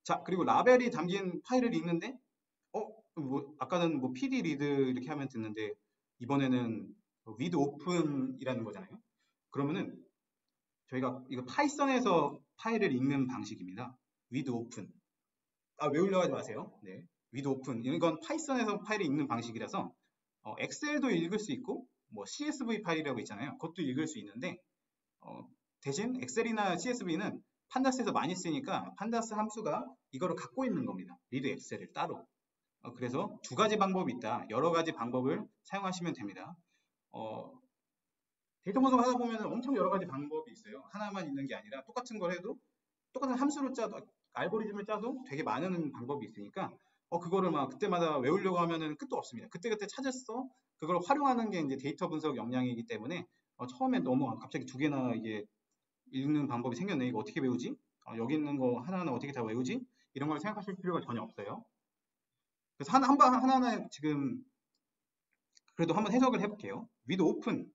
자, 그리고 라벨이 담긴 파일을 읽는데 뭐 아까는 뭐 PD 리드 이렇게 하면 됐는데 이번에는 read open이라는 거잖아요. 그러면은 저희가 이거 파이썬에서 파일을 읽는 방식입니다. read open. 외우려고 하지 마세요. 네. read open. 이건 파이썬에서 파일을 읽는 방식이라서 엑셀도 읽을 수 있고 뭐 CSV 파일이라고 있잖아요. 그것도 읽을 수 있는데 대신 엑셀이나 CSV는 판다스에서 많이 쓰니까 판다스 함수가 이거를 갖고 있는 겁니다. read 엑셀을 따로. 그래서 두 가지 방법이 있다. 여러 가지 방법을 사용하시면 됩니다. 데이터 분석을 하다 보면 엄청 여러 가지 방법이 있어요. 하나만 있는 게 아니라 똑같은 걸 해도 똑같은 함수를 짜도 알고리즘을 짜도 되게 많은 방법이 있으니까 그거를 막 그때마다 외우려고 하면은 끝도 없습니다. 그때그때 찾았어. 그걸 활용하는 게 이제 데이터 분석 역량이기 때문에 처음에 너무 갑자기 두 개나 이게 읽는 방법이 생겼네. 이거 어떻게 외우지? 여기 있는 거 하나하나 어떻게 다 외우지? 이런 걸 생각하실 필요가 전혀 없어요. 그래서 하나하나 지금 그래도 한번 해석을 해볼게요. with open.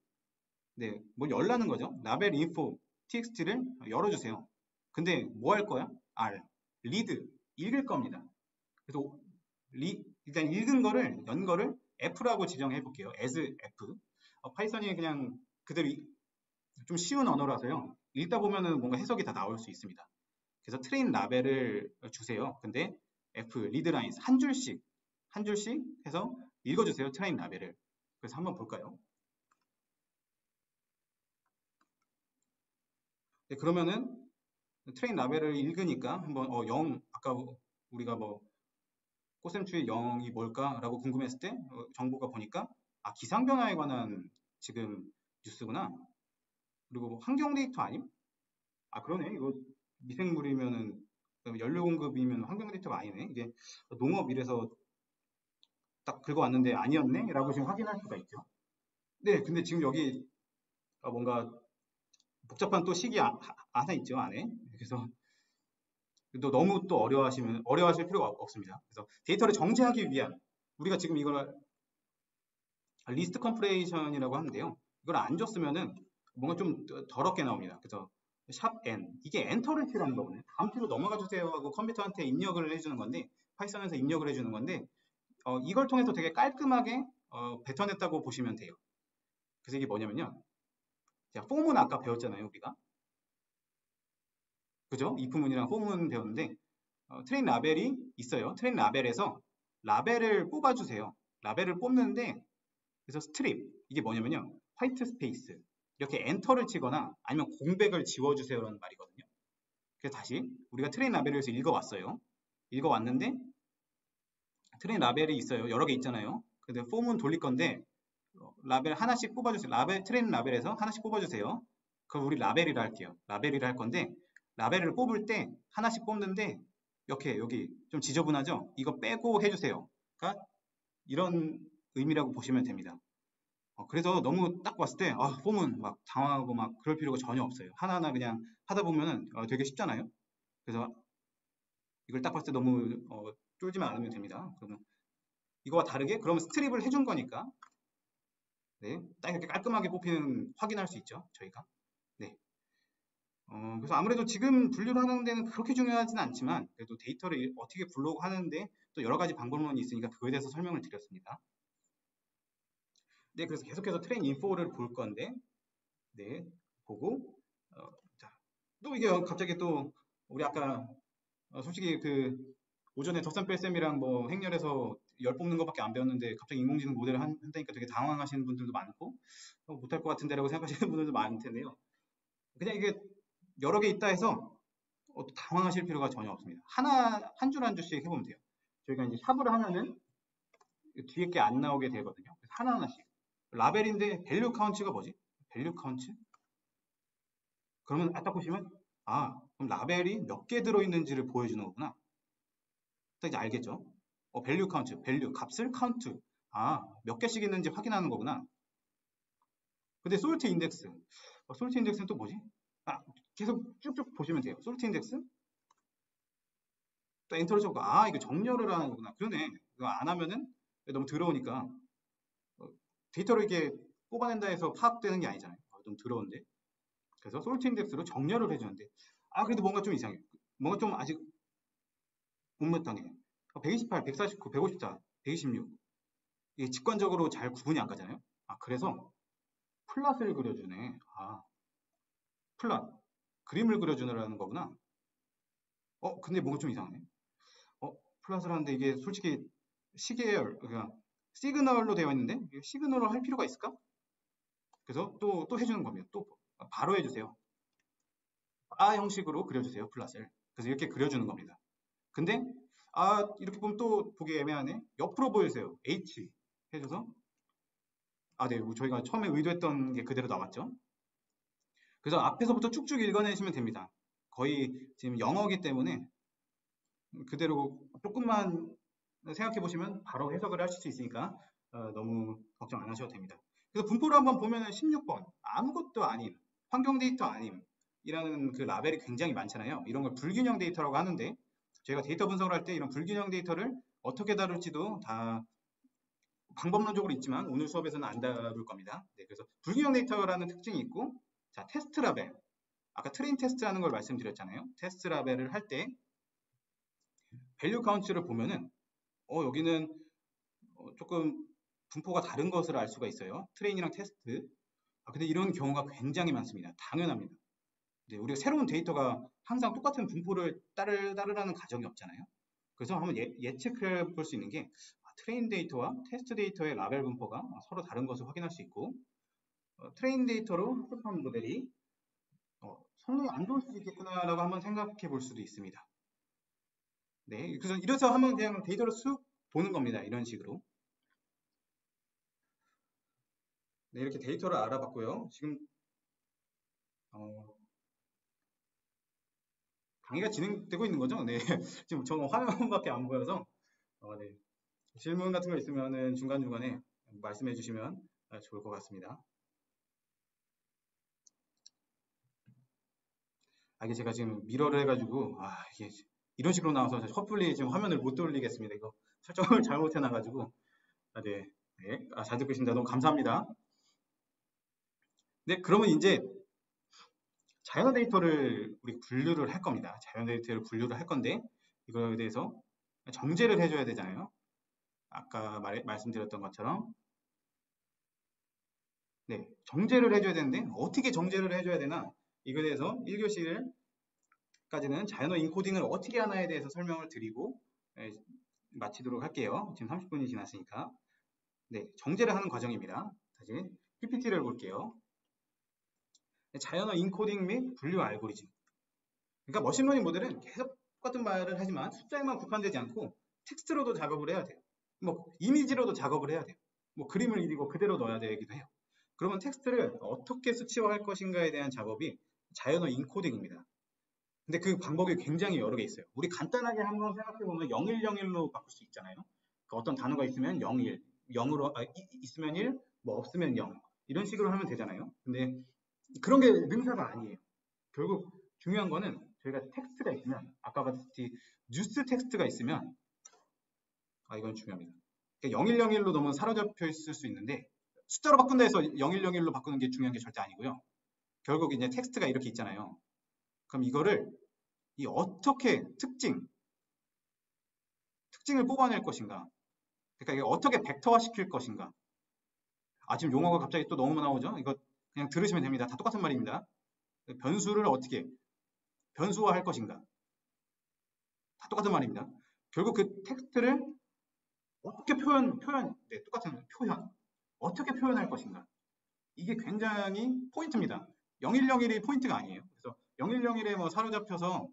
네, 뭘 열라는 거죠. 라벨 info txt를 열어주세요. 근데 뭐 할 거야? R. read. 읽을 겁니다. 그래서 일단 읽은 거를, 연 거를 F라고 지정해 볼게요. as F. 파이썬이 그냥 그대로 좀 쉬운 언어라서요. 읽다 보면은 뭔가 해석이 다 나올 수 있습니다. 그래서 트레인 라벨을 주세요. 근데 F, 리드 라인 한 줄씩 해서 읽어주세요. 트레인 라벨을. 그래서 한번 볼까요? 네, 그러면은 트레인 라벨을 읽으니까 한번 0, 아까 우리가 뭐 코셈추의 0이 뭘까라고 궁금했을 때 정보가 보니까 기상 변화에 관한 지금 뉴스구나. 그리고 환경 데이터 아님? 그러네. 이거 미생물이면은 연료 공급이면 환경 데이터가 아니네. 이게 농업 이래서 딱 긁어왔는데 아니었네? 라고 지금 확인할 수가 있죠. 네, 근데 지금 여기 뭔가 복잡한 또 식이 하나 있죠, 안에. 그래서 또 너무 또 어려워하실 필요가 없습니다. 그래서 데이터를 정제하기 위한 우리가 지금 이걸 리스트 컴프레이션이라고 하는데요. 이걸 안 줬으면은 뭔가 좀 더럽게 나옵니다. 그래서 샵 n 이게 엔터를 치라는 거거든요. 다음 키로 넘어가 주세요 하고 컴퓨터한테 입력을 해주는 건데 파이썬에서 입력을 해주는 건데 이걸 통해서 되게 깔끔하게 뱉어냈다고 보시면 돼요. 그래서 이게 뭐냐면요. 자, 폼은 아까 배웠잖아요, 우리가. 그죠? if문이랑 폼은 배웠는데 트레인 라벨이 있어요. 트레인 라벨에서 라벨을 뽑아주세요. 라벨을 뽑는데 그래서 스트립 이게 뭐냐면요. 화이트 스페이스 이렇게 엔터를 치거나 아니면 공백을 지워주세요라는 말이거든요. 그래서 다시 우리가 트레인 라벨에서 읽어왔어요. 읽어왔는데 트레인 라벨이 있어요. 여러 개 있잖아요. 근데 폼은 돌릴 건데 라벨 하나씩 뽑아주세요. 트레인 라벨에서 하나씩 뽑아주세요. 그럼 우리 라벨이라 할게요. 라벨이라 할 건데 라벨을 뽑을 때 하나씩 뽑는데 이렇게 여기 좀 지저분하죠? 이거 빼고 해주세요. 그러니까 이런 의미라고 보시면 됩니다. 그래서 너무 딱 봤을 때 폼은 막 당황하고 막 그럴 필요가 전혀 없어요. 하나하나 그냥 하다 보면은 되게 쉽잖아요. 그래서 이걸 딱 봤을 때 너무 쫄지만 않으면 됩니다. 그러면 이거와 다르게 그러면 스트립을 해준 거니까 네, 딱 이렇게 깔끔하게 뽑히는 확인할 수 있죠. 저희가. 네. 그래서 아무래도 지금 분류를 하는 데는 그렇게 중요하지는 않지만 그래도 데이터를 어떻게 분류하고 하는데 또 여러 가지 방법론이 있으니까 그거에 대해서 설명을 드렸습니다. 네, 그래서 계속해서 트레인 인포를 볼 건데 네, 보고 자, 또 이게 갑자기 또 우리 아까 솔직히 그 오전에 덕산 뺄셈이랑 뭐 행렬에서 열 뽑는 것밖에 안 배웠는데 갑자기 인공지능 모델을 한다니까 되게 당황하시는 분들도 많고 못할 것 같은데라고 생각하시는 분들도 많을 텐데요. 그냥 이게 여러 개 있다 해서 당황하실 필요가 전혀 없습니다. 한 줄 한 줄씩 해보면 돼요. 저희가 이제 샵을 하면은 뒤에 게 안 나오게 되거든요. 하나하나씩. 라벨인데 밸류 카운트가 뭐지? 밸류 카운트? 그러면 딱 보시면 그럼 라벨이 몇 개 들어있는지를 보여주는 거구나. 딱 이제 알겠죠? 밸류 카운트, 밸류, 값을 카운트. 몇 개씩 있는지 확인하는 거구나. 근데 솔트 인덱스. 솔트 인덱스는 또 뭐지? 계속 쭉쭉 보시면 돼요. 솔트 인덱스. 또 엔터를 쳐고 이거 정렬을 하는 거구나. 그러네. 이거 안 하면은 너무 더러우니까 데이터를 이렇게 뽑아낸다 해서 파악되는 게 아니잖아요. 좀 더러운데. 그래서 솔트 인덱스로 정렬을 해주는데 그래도 뭔가 좀 이상해. 뭔가 좀 아직 못몇하네. 128, 149, 154, 126. 이게 직관적으로 잘 구분이 안 가잖아요. 그래서 플랫을 그려주네. 플랫. 그림을 그려주느라는 거구나. 근데 뭔가 좀 이상하네. 플랫을 하는데 이게 솔직히 시계열, 그러니까 시그널로 되어 있는데 시그널을 할 필요가 있을까? 그래서 또 해주는 겁니다. 또 바로 해주세요. 형식으로 그려주세요. 플랫을. 그래서 이렇게 그려주는 겁니다. 근데 이렇게 보면 또 보기 애매하네. 옆으로 보여주세요. H 해줘서 네, 저희가 처음에 의도했던 게 그대로 나왔죠. 그래서 앞에서부터 쭉쭉 읽어내시면 됩니다. 거의 지금 영어이기 때문에 그대로 조금만 생각해 보시면 바로 해석을 하실 수 있으니까 너무 걱정 안 하셔도 됩니다. 그래서 분포를 한번 보면은 16번 아무것도 아닌 환경 데이터 아님 이라는 그 라벨이 굉장히 많잖아요. 이런 걸 불균형 데이터라고 하는데 저희가 데이터 분석을 할 때 이런 불균형 데이터를 어떻게 다룰지도 다 방법론적으로 있지만 오늘 수업에서는 안 다룰 겁니다. 네, 그래서 불균형 데이터라는 특징이 있고 자 테스트 라벨 아까 트레인 테스트 하는 걸 말씀드렸잖아요. 테스트 라벨을 할 때 밸류 카운트를 보면은 여기는 조금 분포가 다른 것을 알 수가 있어요. 트레인이랑 테스트. 근데 이런 경우가 굉장히 많습니다. 당연합니다. 네, 우리가 새로운 데이터가 항상 똑같은 분포를 따르라는 가정이 없잖아요. 그래서 한번 예측해 볼 수 있는 게 트레인 데이터와 테스트 데이터의 라벨 분포가 서로 다른 것을 확인할 수 있고 트레인 데이터로 학습한 모델이 성능이 안 좋을 수도 있겠구나라고 한번 생각해 볼 수도 있습니다. 네, 그래서 이래서 한번 그냥 데이터를 쑥 보는 겁니다. 이런 식으로. 네, 이렇게 데이터를 알아봤고요. 지금 강의가 진행되고 있는 거죠? 네, 지금 저는 화면밖에 안 보여서 네. 질문 같은 거 있으면은 중간중간에 말씀해 주시면 좋을 것 같습니다. 이게 제가 지금 미러를 해가지고 이게 이런 식으로 나와서 섣불리 지금 화면을 못 돌리겠습니다. 이거 설정을 잘못해 놔가지고 네, 네. 잘 듣고 계십니다. 너무 감사합니다. 네, 그러면 이제 자연어 데이터를 우리 분류를 할 겁니다. 자연어 데이터를 분류를 할 건데 이거에 대해서 정제를 해줘야 되잖아요. 아까 말씀드렸던 것처럼 네, 정제를 해줘야 되는데 어떻게 정제를 해줘야 되나 이거에 대해서 1교시까지는 자연어 인코딩을 어떻게 하나에 대해서 설명을 드리고 마치도록 할게요. 지금 30분이 지났으니까 네, 정제를 하는 과정입니다. 다시 PPT를 볼게요. 자연어 인코딩 및 분류 알고리즘. 그러니까 머신러닝 모델은 계속 똑같은 말을 하지만 숫자에만 국한되지 않고 텍스트로도 작업을 해야 돼요. 뭐 이미지로도 작업을 해야 돼요. 뭐 그림을 이리고 그대로 넣어야 되기도 해요. 그러면 텍스트를 어떻게 수치화할 것인가에 대한 작업이 자연어 인코딩입니다. 근데 그 방법이 굉장히 여러 개 있어요. 우리 간단하게 한번 생각해보면 0101로 바꿀 수 있잖아요. 그러니까 어떤 단어가 있으면 01, 0으로 있으면 1, 뭐 없으면 0 이런 식으로 하면 되잖아요. 근데 그런 게 능사가 아니에요. 결국 중요한 거는 저희가 텍스트가 있으면 아까 봤듯이 뉴스 텍스트가 있으면 이건 중요합니다. 그러니까 0101로 너무 사로잡혀 있을 수 있는데 숫자로 바꾼다 해서 0101로 바꾸는 게 중요한 게 절대 아니고요. 결국 이제 텍스트가 이렇게 있잖아요. 그럼 이거를 어떻게 특징을 뽑아낼 것인가? 그러니까 이게 어떻게 벡터화 시킬 것인가? 지금 용어가 갑자기 또 너무 나오죠? 이거 그냥 들으시면 됩니다. 다 똑같은 말입니다. 변수를 어떻게 변수화할 것인가? 다 똑같은 말입니다. 결국 그 텍스트를 어떻게 네, 똑같은 표현. 어떻게 표현할 것인가? 이게 굉장히 포인트입니다. 0101이 포인트가 아니에요. 그래서 0101에 뭐 사로잡혀서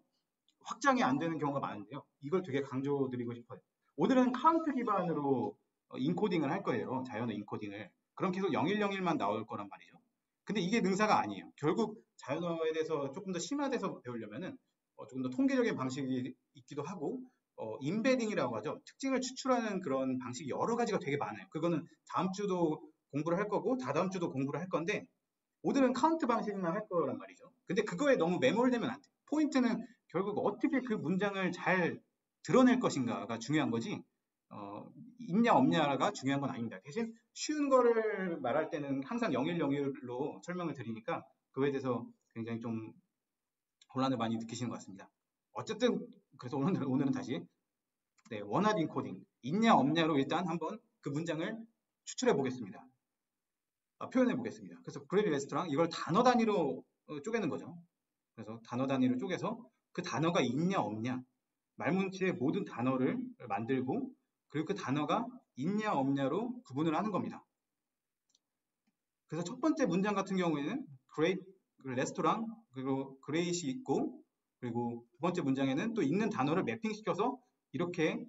확장이 안 되는 경우가 많은데요. 이걸 되게 강조드리고 싶어요. 오늘은 카운트 기반으로 인코딩을 할 거예요. 자연어 인코딩을. 그럼 계속 0101만 나올 거란 말이죠. 근데 이게 능사가 아니에요. 결국 자연어에 대해서 조금 더 심화돼서 배우려면은 조금 더 통계적인 방식이 있기도 하고 임베딩이라고 하죠. 특징을 추출하는 그런 방식이 여러 가지가 되게 많아요. 그거는 다음 주도 공부를 할 거고 다다음 주도 공부를 할 건데 오늘은 카운트 방식만 할 거란 말이죠. 근데 그거에 너무 매몰되면 안 돼. 포인트는 결국 어떻게 그 문장을 잘 드러낼 것인가가 중요한 거지 있냐 없냐가 중요한 건 아닙니다. 대신 쉬운 거를 말할 때는 항상 0101로 설명을 드리니까 그거에 대해서 굉장히 좀 혼란을 많이 느끼시는 것 같습니다. 어쨌든 그래서 오늘은 다시 원하드 인코딩 있냐 없냐로 일단 한번 그 문장을 추출해 보겠습니다. 표현해 보겠습니다. 그래서 그레리 레스토랑 이걸 단어 단위로 쪼개는 거죠. 그래서 단어 단위로 쪼개서 그 단어가 있냐 없냐 말문치의 모든 단어를 만들고 그리고 그 단어가 있냐 없냐로 구분을 하는 겁니다. 그래서 첫 번째 문장 같은 경우에는 great 레스토랑 그리고 great이 있고 그리고 두 번째 문장에는 또 있는 단어를 매핑시켜서 이렇게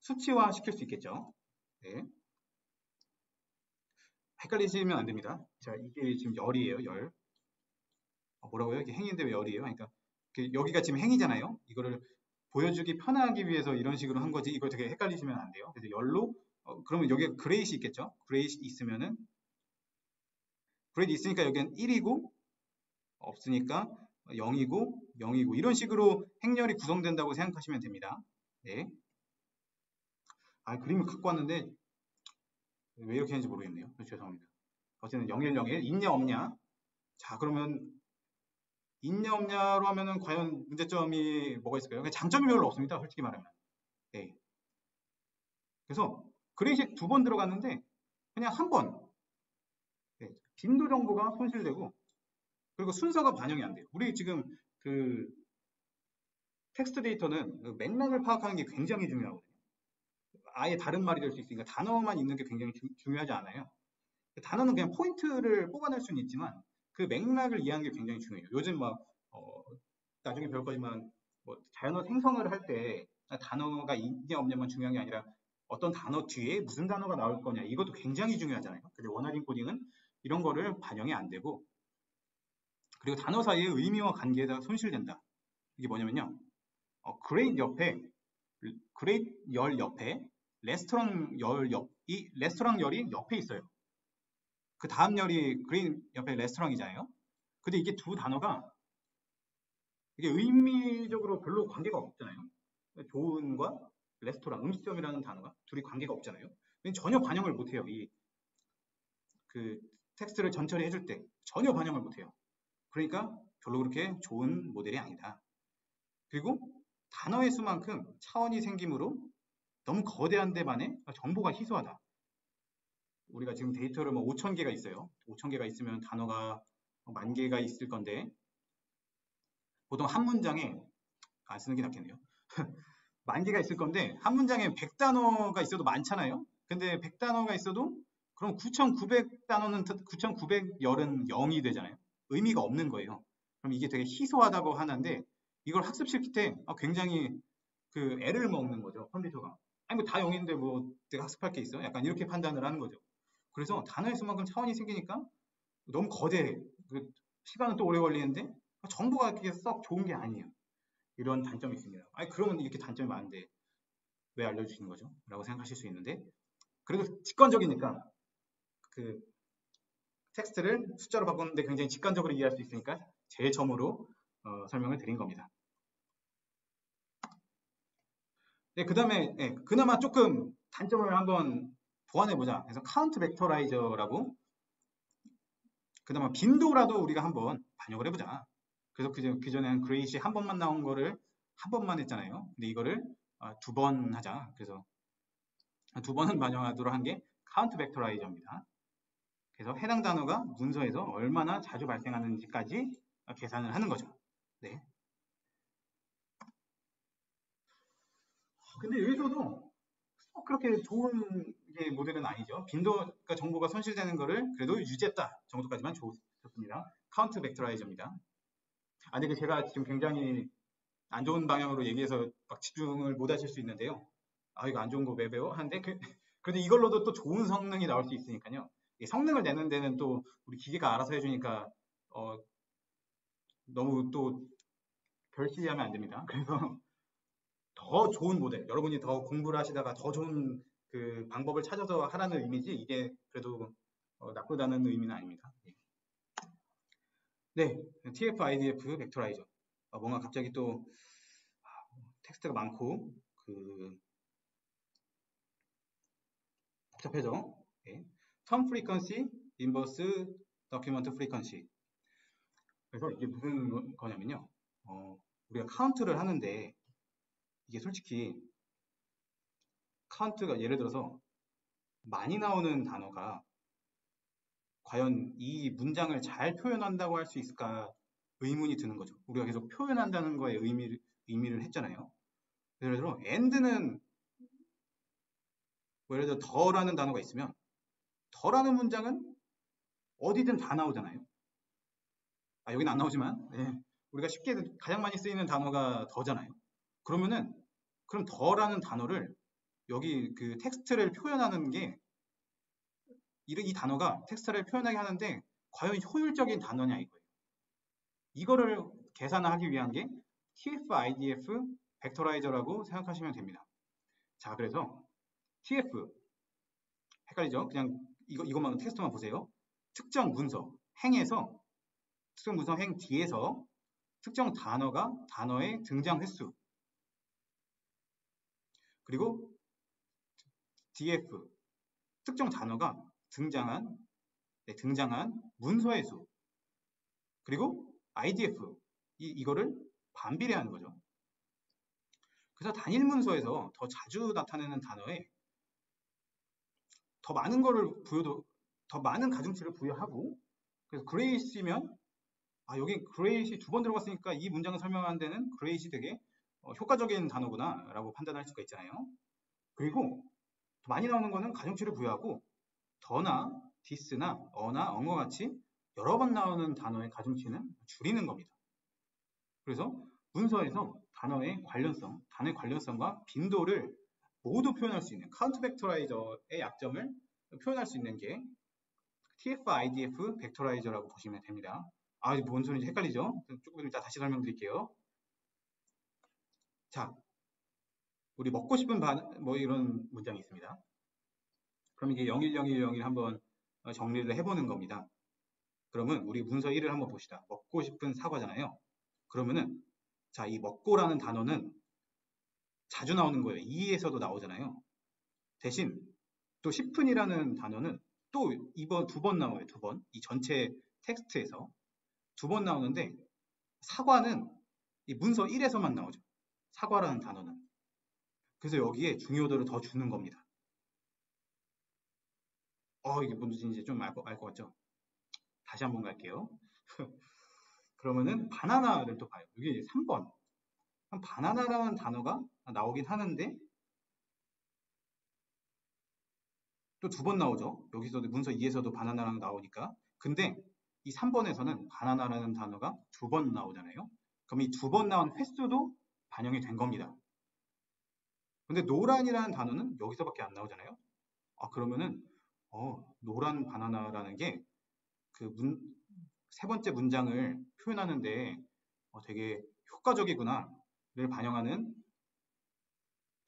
수치화 시킬 수 있겠죠. 네. 헷갈리시면 안 됩니다. 자, 이게 지금 열이에요, 열. 뭐라고요? 이게 행인데 왜 열이에요? 그러니까 여기가 지금 행이잖아요. 이거를 보여주기 편하기 위해서 이런 식으로 한 거지. 이걸 되게 헷갈리시면 안 돼요. 그래서 열로 그러면 여기에 그레이시 있겠죠? 그레이시 있으면은 그레이시 있으니까 여기는 1이고 없으니까 0이고 0이고 이런 식으로 행렬이 구성된다고 생각하시면 됩니다. 네. 그림을 갖고 왔는데 왜 이렇게 했는지 모르겠네요. 죄송합니다. 어쨌든 0101 있냐 없냐. 자, 그러면 있냐 없냐로 하면은 과연 문제점이 뭐가 있을까요? 장점이 별로 없습니다. 솔직히 말하면. 네. 그래서 그레이시 2번 들어갔는데 그냥 한 번. 네. 빈도 정보가 손실되고 그리고 순서가 반영이 안 돼요. 우리 지금 그 텍스트 데이터는 그 맥락을 파악하는 게 굉장히 중요하거든요. 아예 다른 말이 될 수 있으니까 단어만 있는 게 굉장히 중요하지 않아요. 단어는 그냥 포인트를 뽑아낼 수는 있지만 그 맥락을 이해하는 게 굉장히 중요해요. 요즘 막 나중에 배울 거지만 뭐 자연어 생성을 할 때 단어가 있냐 없냐만 중요한 게 아니라 어떤 단어 뒤에 무슨 단어가 나올 거냐 이것도 굉장히 중요하잖아요. 근데 원어링 코딩은 이런 거를 반영이 안 되고 그리고 단어 사이의 의미와 관계가 손실된다. 이게 뭐냐면요. great 옆에 great 열 옆에 레스토랑 열 이 레스토랑 열이 옆에 있어요. 그 다음 열이 green 옆에 레스토랑이잖아요. 근데 이게 두 단어가 이게 의미적으로 별로 관계가 없잖아요. 좋은과 레스토랑, 음식점이라는 단어가 둘이 관계가 없잖아요. 전혀 반영을 못해요. 그 텍스트를 전처리 해줄 때 전혀 반영을 못해요. 그러니까 별로 그렇게 좋은 모델이 아니다. 그리고 단어의 수만큼 차원이 생기므로 너무 거대한 데만에 정보가 희소하다. 우리가 지금 데이터를 뭐 5,000개가 있어요. 5,000개가 있으면 단어가 10,000개가 있을 건데 보통 한 문장에 안 쓰는 게 낫겠네요. 10,000개가 있을 건데 한 문장에 100단어가 있어도 많잖아요. 근데 100단어가 있어도 그럼 9,900단어는 9,900열은 0이 되잖아요. 의미가 없는 거예요. 그럼 이게 되게 희소하다고 하는데 이걸 학습시킬 때 굉장히 그 애를 먹는 거죠. 컴퓨터가. 아니 뭐 다 0인데 뭐 내가 학습할 게 있어? 약간 이렇게 판단을 하는 거죠. 그래서 단어의 수만큼 차원이 생기니까 너무 거대해. 시간은 또 오래 걸리는데 정보가 그렇게 썩 좋은 게 아니에요. 이런 단점이 있습니다. 아니 그러면 이렇게 단점이 많은데 왜 알려주시는 거죠? 라고 생각하실 수 있는데 그래도 직관적이니까 그 텍스트를 숫자로 바꾸는데 굉장히 직관적으로 이해할 수 있으니까 제일 처음으로 설명을 드린 겁니다. 네, 그 다음에 그나마 조금 단점을 한번 보완해보자. 그래서 카운트 벡터라이저라고 그나마 빈도라도 우리가 한번 반영을 해보자. 그래서 그전에는 그레이시 한 번만 나온 거를 한 번만 했잖아요. 근데 이거를 2번 하자. 그래서 2번은 반영하도록 한 게 카운트 벡터라이저입니다. 그래서 해당 단어가 문서에서 얼마나 자주 발생하는지까지 계산을 하는 거죠. 네. 근데 여기서도 그렇게 좋은 모델은 아니죠. 빈도가 정보가 손실되는 거를 그래도 유지했다 정도까지만 좋습니다. 카운트 벡터라이저입니다. 근데 제가 지금 굉장히 안 좋은 방향으로 얘기해서 막 집중을 못 하실 수 있는데요. 이거 안 좋은 거 왜 배워? 하는데 그래도 이걸로도 또 좋은 성능이 나올 수 있으니까요. 성능을 내는 데는 또 우리 기계가 알아서 해주니까 너무 또 별시하면 안 됩니다. 그래서 더 좋은 모델, 여러분이 더 공부를 하시다가 더 좋은 그 방법을 찾아서 하라는 의미지 이게 그래도 나쁘다는 의미는 아닙니다. 네, TF-IDF 벡터라이저. 뭔가 갑자기 또 텍스트가 많고 그 복잡해져. 네. 텀 프리퀀시, 인버스 더큐먼트 프리퀀시. 그래서 이게 무슨 거냐면요. 우리가 카운트를 하는데 이게 솔직히 카운트가 예를 들어서 많이 나오는 단어가 과연 이 문장을 잘 표현한다고 할 수 있을까 의문이 드는 거죠. 우리가 계속 표현한다는 거에 의미를 했잖아요. 예를 들어 and는 뭐 예를 들어 더라는 단어가 있으면 더라는 문장은 어디든 다 나오잖아요. 여기는 안 나오지만 우리가 쉽게 가장 많이 쓰이는 단어가 더잖아요. 그럼 더라는 단어를 여기 그 텍스트를 표현하는 게 이 단어가 텍스트를 표현하게 하는데 과연 효율적인 단어냐 이거예요. 이거를 계산하기 위한 게 TF-IDF 벡터라이저라고 생각하시면 됩니다. 자, 그래서 TF 헷갈리죠? 그냥 이것만 텍스트만 보세요. 특정 문서 행에서 특정 문서 행 뒤에서 특정 단어의 등장 횟수 그리고 DF 특정 단어가 등장한 문서의 수 그리고 IDF 이거를 반비례하는 거죠. 그래서 단일 문서에서 더 자주 나타내는 단어에 더 많은 가중치를 부여하고 그래서 그레이시면 여기 그레이시 2번 들어갔으니까 이 문장을 설명하는 데는 그레이시 되게 효과적인 단어구나 라고 판단할 수가 있잖아요. 그리고 더 많이 나오는 거는 가중치를 부여하고 더나 디스나 어나 언과 같이 여러 번 나오는 단어의 가중치는 줄이는 겁니다. 그래서 문서에서 단어의 관련성과 빈도를 모두 표현할 수 있는 카운트 벡터라이저의 약점을 표현할 수 있는 게 TF-IDF 벡터라이저라고 보시면 됩니다. 뭔 소리인지 헷갈리죠? 조금 이따 다시 설명드릴게요. 자, 우리 먹고 싶은 뭐 이런 문장이 있습니다. 그럼 이게 01010을 한번 정리를 해보는 겁니다. 그러면 우리 문서 1을 한번 봅시다. 먹고 싶은 사과잖아요. 그러면은 자, 이 먹고라는 단어는 자주 나오는 거예요. 2에서도 나오잖아요. 대신 또 싶은이라는 단어는 또 2번 나와요. 2번. 이 전체 텍스트에서 2번 나오는데 사과는 이 문서 1에서만 나오죠. 사과라는 단어는. 그래서 여기에 중요도를 더 주는 겁니다. 이게 뭔지 좀 알 것 같죠? 다시 한번 갈게요. 그러면은 바나나를 또 봐요. 여기 3번. 바나나라는 단어가 나오긴 하는데 또 2번 나오죠. 여기서도 문서 2에서도 바나나랑 나오니까. 근데 이 3번에서는 바나나라는 단어가 2번 나오잖아요. 그럼 이 2번 나온 횟수도 반영이 된 겁니다. 근데 노란이라는 단어는 여기서밖에 안 나오잖아요. 그러면은 노란 바나나라는 게 그 세 번째 문장을 표현하는데 되게 효과적이구나를 반영하는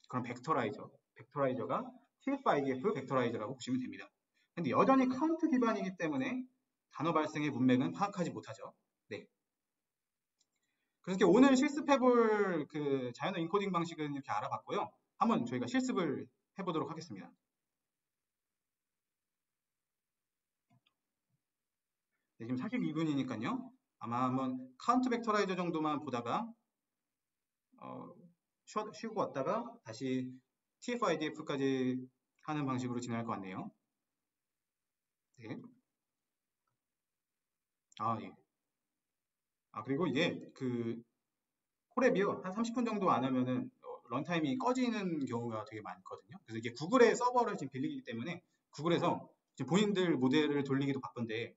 그런 벡터라이저가 TF-IDF 벡터라이저라고 보시면 됩니다. 근데 여전히 카운트 기반이기 때문에 단어 발생의 문맥은 파악하지 못하죠. 네. 그래서 오늘 실습해볼 그 자연어 인코딩 방식은 이렇게 알아봤고요. 한번 저희가 실습을 해보도록 하겠습니다. 네, 지금 42분이니까요. 아마 한번 카운트 벡터라이저 정도만 보다가 쉬고 왔다가 다시 TF-IDF까지 하는 방식으로 진행할 것 같네요. 네. 예. 그리고 이게 그 콜앱이요. 한 30분 정도 안 하면은 런타임이 꺼지는 경우가 되게 많거든요. 그래서 이게 구글의 서버를 지금 빌리기 때문에 구글에서 지금 본인들 모델을 돌리기도 바쁜데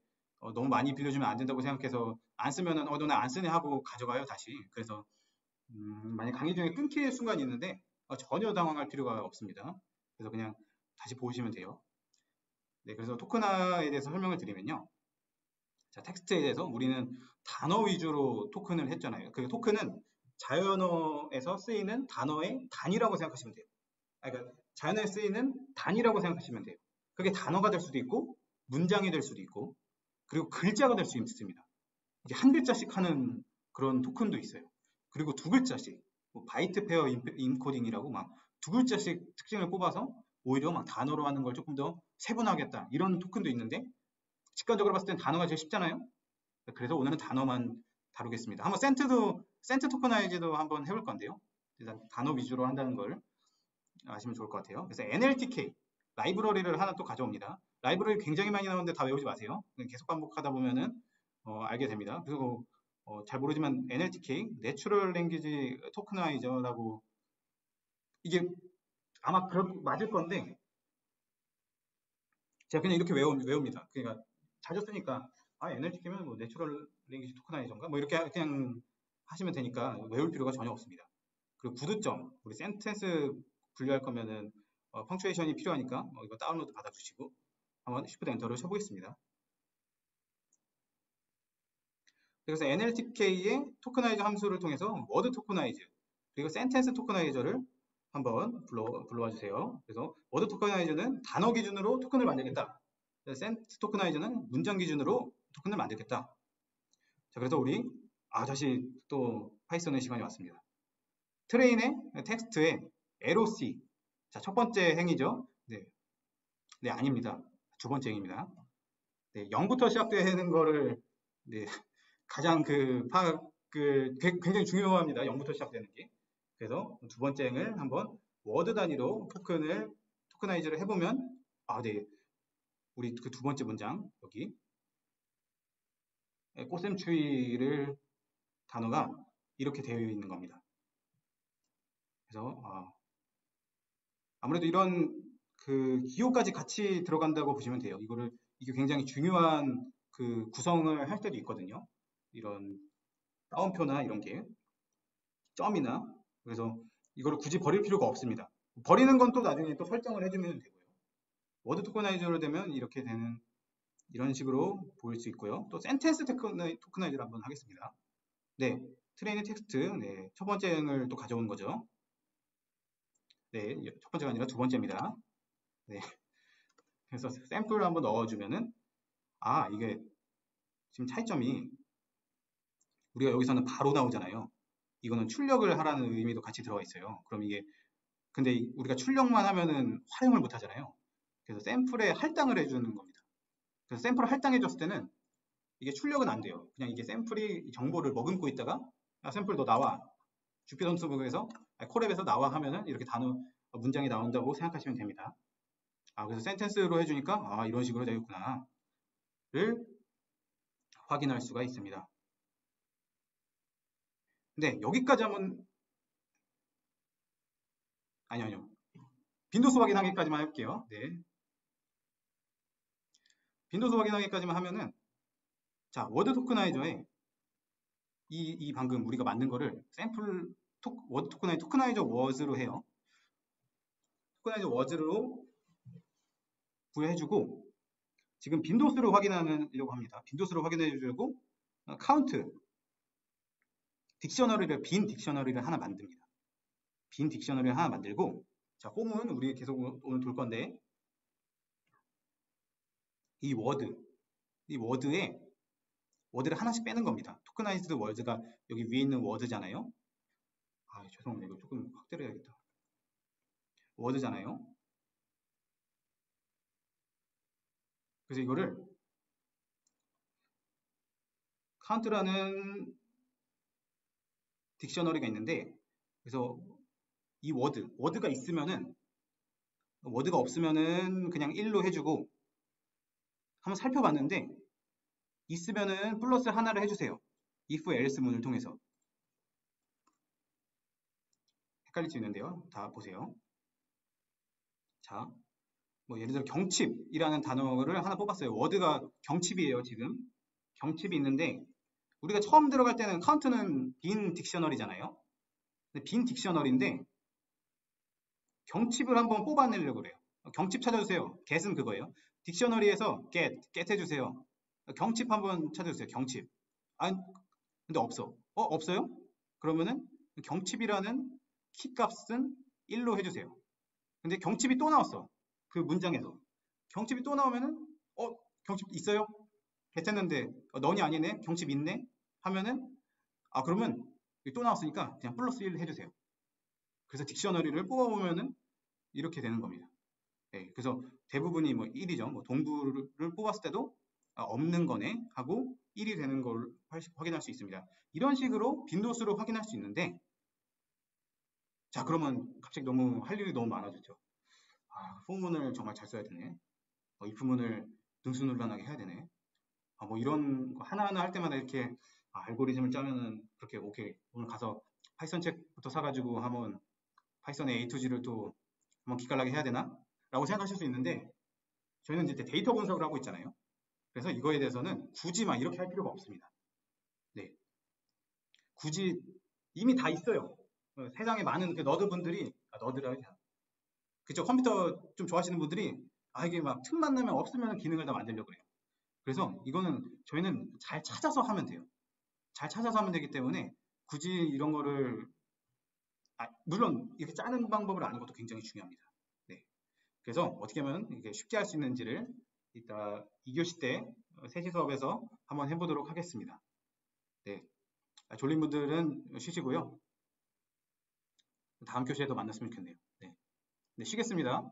너무 많이 빌려주면 안 된다고 생각해서 안 쓰면은 너네 안 쓰네 하고 가져가요 다시. 그래서 만약 강의 중에 끊길 순간이 있는데 전혀 당황할 필요가 없습니다. 그래서 그냥 다시 보시면 돼요. 네, 그래서 토큰화에 대해서 설명을 드리면요. 자, 텍스트에 대해서 우리는 단어 위주로 토큰을 했잖아요. 그 토큰은 자연어에서 쓰이는 단어의 단위라고 생각하시면 돼요. 그러니까 자연어에 쓰이는 단위라고 생각하시면 돼요. 그게 단어가 될 수도 있고 문장이 될 수도 있고 그리고 글자가 될 수 있습니다. 이게 한 글자씩 하는 그런 토큰도 있어요. 그리고 두 글자씩 뭐 바이트 페어 인코딩이라고 막 두 글자씩 특징을 뽑아서 오히려 막 단어로 하는 걸 조금 더 세분화하겠다 이런 토큰도 있는데 직관적으로 봤을 땐 단어가 제일 쉽잖아요. 그래서 오늘은 단어만 다루겠습니다. 한번 센트 토커나이즈도 한번 해볼 건데요. 일단 단어 위주로 한다는 걸 아시면 좋을 것 같아요. 그래서 NLTK 라이브러리를 하나 또 가져옵니다. 라이브러리 굉장히 많이 나오는데 다 외우지 마세요. 계속 반복하다 보면은 알게 됩니다. 그리고 잘 모르지만 NLTK Natural Language Tokenize라고 이게 아마 맞을 건데 제가 그냥 이렇게 외웁니다. 그러니까 자주 쓰니까 NLTK면 뭐 Natural Language Tokenize인가 뭐 이렇게 그냥 하시면 되니까 외울 필요가 전혀 없습니다. 그리고 구두점 우리 센텐스 분류할 거면은 펑추에이션이 필요하니까 이거 다운로드 받아주시고 한번 Shift 엔터를 쳐보겠습니다. 그래서 NLTK의 토커나이저 함수를 통해서 워드 토커나이즈 그리고 센텐스 토커나이저를 한번 불러와 주세요. 그래서 워드 토커나이저는 단어 기준으로 토큰을 만들겠다. 센텐스 토커나이저는 문장 기준으로 토큰을 만들겠다. 자, 그래서 우리 다시 또 파이썬의 시간이 왔습니다. 트레인의 텍스트에 LOC 자, 첫 번째 행위죠. 네, 아닙니다. 두 번째 행위입니다. 네, 0부터 시작되는 거를 가장 굉장히 중요합니다. 0부터 시작되는 게. 그래서 두 번째 행을 한번 워드 단위로 토커나이즈를 해보면 네, 우리 그 두 번째 문장 여기 꽃샘추위를 단어가 이렇게 되어 있는 겁니다. 그래서 아무래도 이런 기호까지 같이 들어간다고 보시면 돼요. 이게 굉장히 중요한 구성을 할 때도 있거든요. 이런 따옴표나 이런 게 점이나 그래서 이거를 굳이 버릴 필요가 없습니다. 버리는 건 또 나중에 또 설정을 해주면 되고요. 워드 토커나이저로 되면 이렇게 되는 이런 식으로 보일 수 있고요. 또 센텐스 토커나이저를 한번 하겠습니다. 네, 트레이닝 텍스트 첫 번째 행을 또 가져온 거죠. 네, 첫 번째가 아니라 두 번째입니다. 네, 그래서 샘플을 한번 넣어주면은 이게 지금 차이점이 우리가 여기서는 바로 나오잖아요. 이거는 출력을 하라는 의미도 같이 들어가 있어요. 그럼 이게 근데 우리가 출력만 하면은 활용을 못 하잖아요. 그래서 샘플에 할당을 해주는 겁니다. 그래서 샘플을 할당해 줬을 때는 이게 출력은 안 돼요. 그냥 이게 샘플이 정보를 머금고 있다가 샘플 너 나와 주피터 노트북에서 콜앱에서 나와 하면은 이렇게 문장이 나온다고 생각하시면 됩니다. 그래서 센텐스로 해주니까 이런 식으로 되겠구나 를 확인할 수가 있습니다. 근데 여기까지 한번 아니요. 빈도수 확인하기까지만 할게요. 네. 빈도수 확인하기까지만 하면은 자, 워드 토커나이저에 이 방금 우리가 만든 거를 샘플 워드 토커나이저 워즈로 해요. 토커나이저 워즈로 구해주고 지금 빈도수를 확인하려고 합니다. 빈도수를 확인해주고 카운트 빈 딕셔너리를 하나 만듭니다. 빈 딕셔너리를 하나 만들고 자, 홈은 우리 계속 오늘 돌 건데 이 워드에 워드를 하나씩 빼는 겁니다. 토커나이즈드 워드가 여기 위에 있는 워드잖아요. 죄송합니다. 이거 조금 확대를 해야겠다. 워드잖아요. 그래서 이거를 카운트라는 딕셔너리가 있는데 그래서 이 워드가 있으면은 워드가 없으면은 그냥 1로 해주고 한번 살펴봤는데 있으면은 플러스 하나를 해주세요. if else 문을 통해서 헷갈릴 수 있는데요. 다 보세요. 자, 뭐 예를 들어 경칩이라는 단어를 하나 뽑았어요. 워드가 경칩이에요. 지금 경칩이 있는데 우리가 처음 들어갈 때는 카운트는 빈 딕셔너리잖아요. 빈 딕셔너리인데 경칩을 한번 뽑아내려고 그래요. 경칩 찾아주세요. get은 그거예요. 딕셔너리에서 get 해주세요. 경칩 한번 찾아주세요. 경칩. 근데 없어. 없어요? 그러면은 경칩이라는 키 값은 1로 해주세요. 근데 경칩이 또 나왔어. 그 문장에서. 경칩이 또 나오면은, 경칩 있어요? 괜찮는데, 넌이 아니네? 경칩 있네? 하면은, 그러면 또 나왔으니까 그냥 플러스 1 해주세요. 그래서 딕셔너리를 뽑아보면은 이렇게 되는 겁니다. 네, 그래서 대부분이 뭐 1이죠. 뭐 동부를 뽑았을 때도 없는 거네 하고 1이 되는 걸 확인할 수 있습니다. 이런 식으로 빈도수로 확인할 수 있는데, 자, 그러면 갑자기 너무 할 일이 너무 많아졌죠. 포문을 정말 잘 써야 되네. if문을 능수능란하게 해야 되네. 뭐 이런 거 하나하나 할 때마다 이렇게 알고리즘을 짜면은 그렇게 오케이 오늘 가서 파이썬 책부터 사가지고 한번 파이썬의 A to G를 또 한번 기깔나게 해야 되나? 라고 생각하실 수 있는데 저희는 이제 데이터 분석을 하고 있잖아요. 그래서 이거에 대해서는 굳이 막 이렇게 할 필요가 없습니다. 네, 굳이 이미 다 있어요. 세상에 많은 그 너드분들이 너드라 그쵸, 컴퓨터 좀 좋아하시는 분들이 이게 막 틈만 나면 없으면 기능을 다 만들려고 그래요. 그래서 이거는 저희는 잘 찾아서 하면 돼요. 잘 찾아서 하면 되기 때문에 굳이 이런 거를 물론 이렇게 짜는 방법을 아는 것도 굉장히 중요합니다. 네. 그래서 어떻게 하면 이게 쉽게 할 수 있는지를 이따 2교시 때 세시 수업에서 한번 해보도록 하겠습니다. 네. 졸린 분들은 쉬시고요. 다음 교시에도 만났으면 좋겠네요. 네. 네, 쉬겠습니다.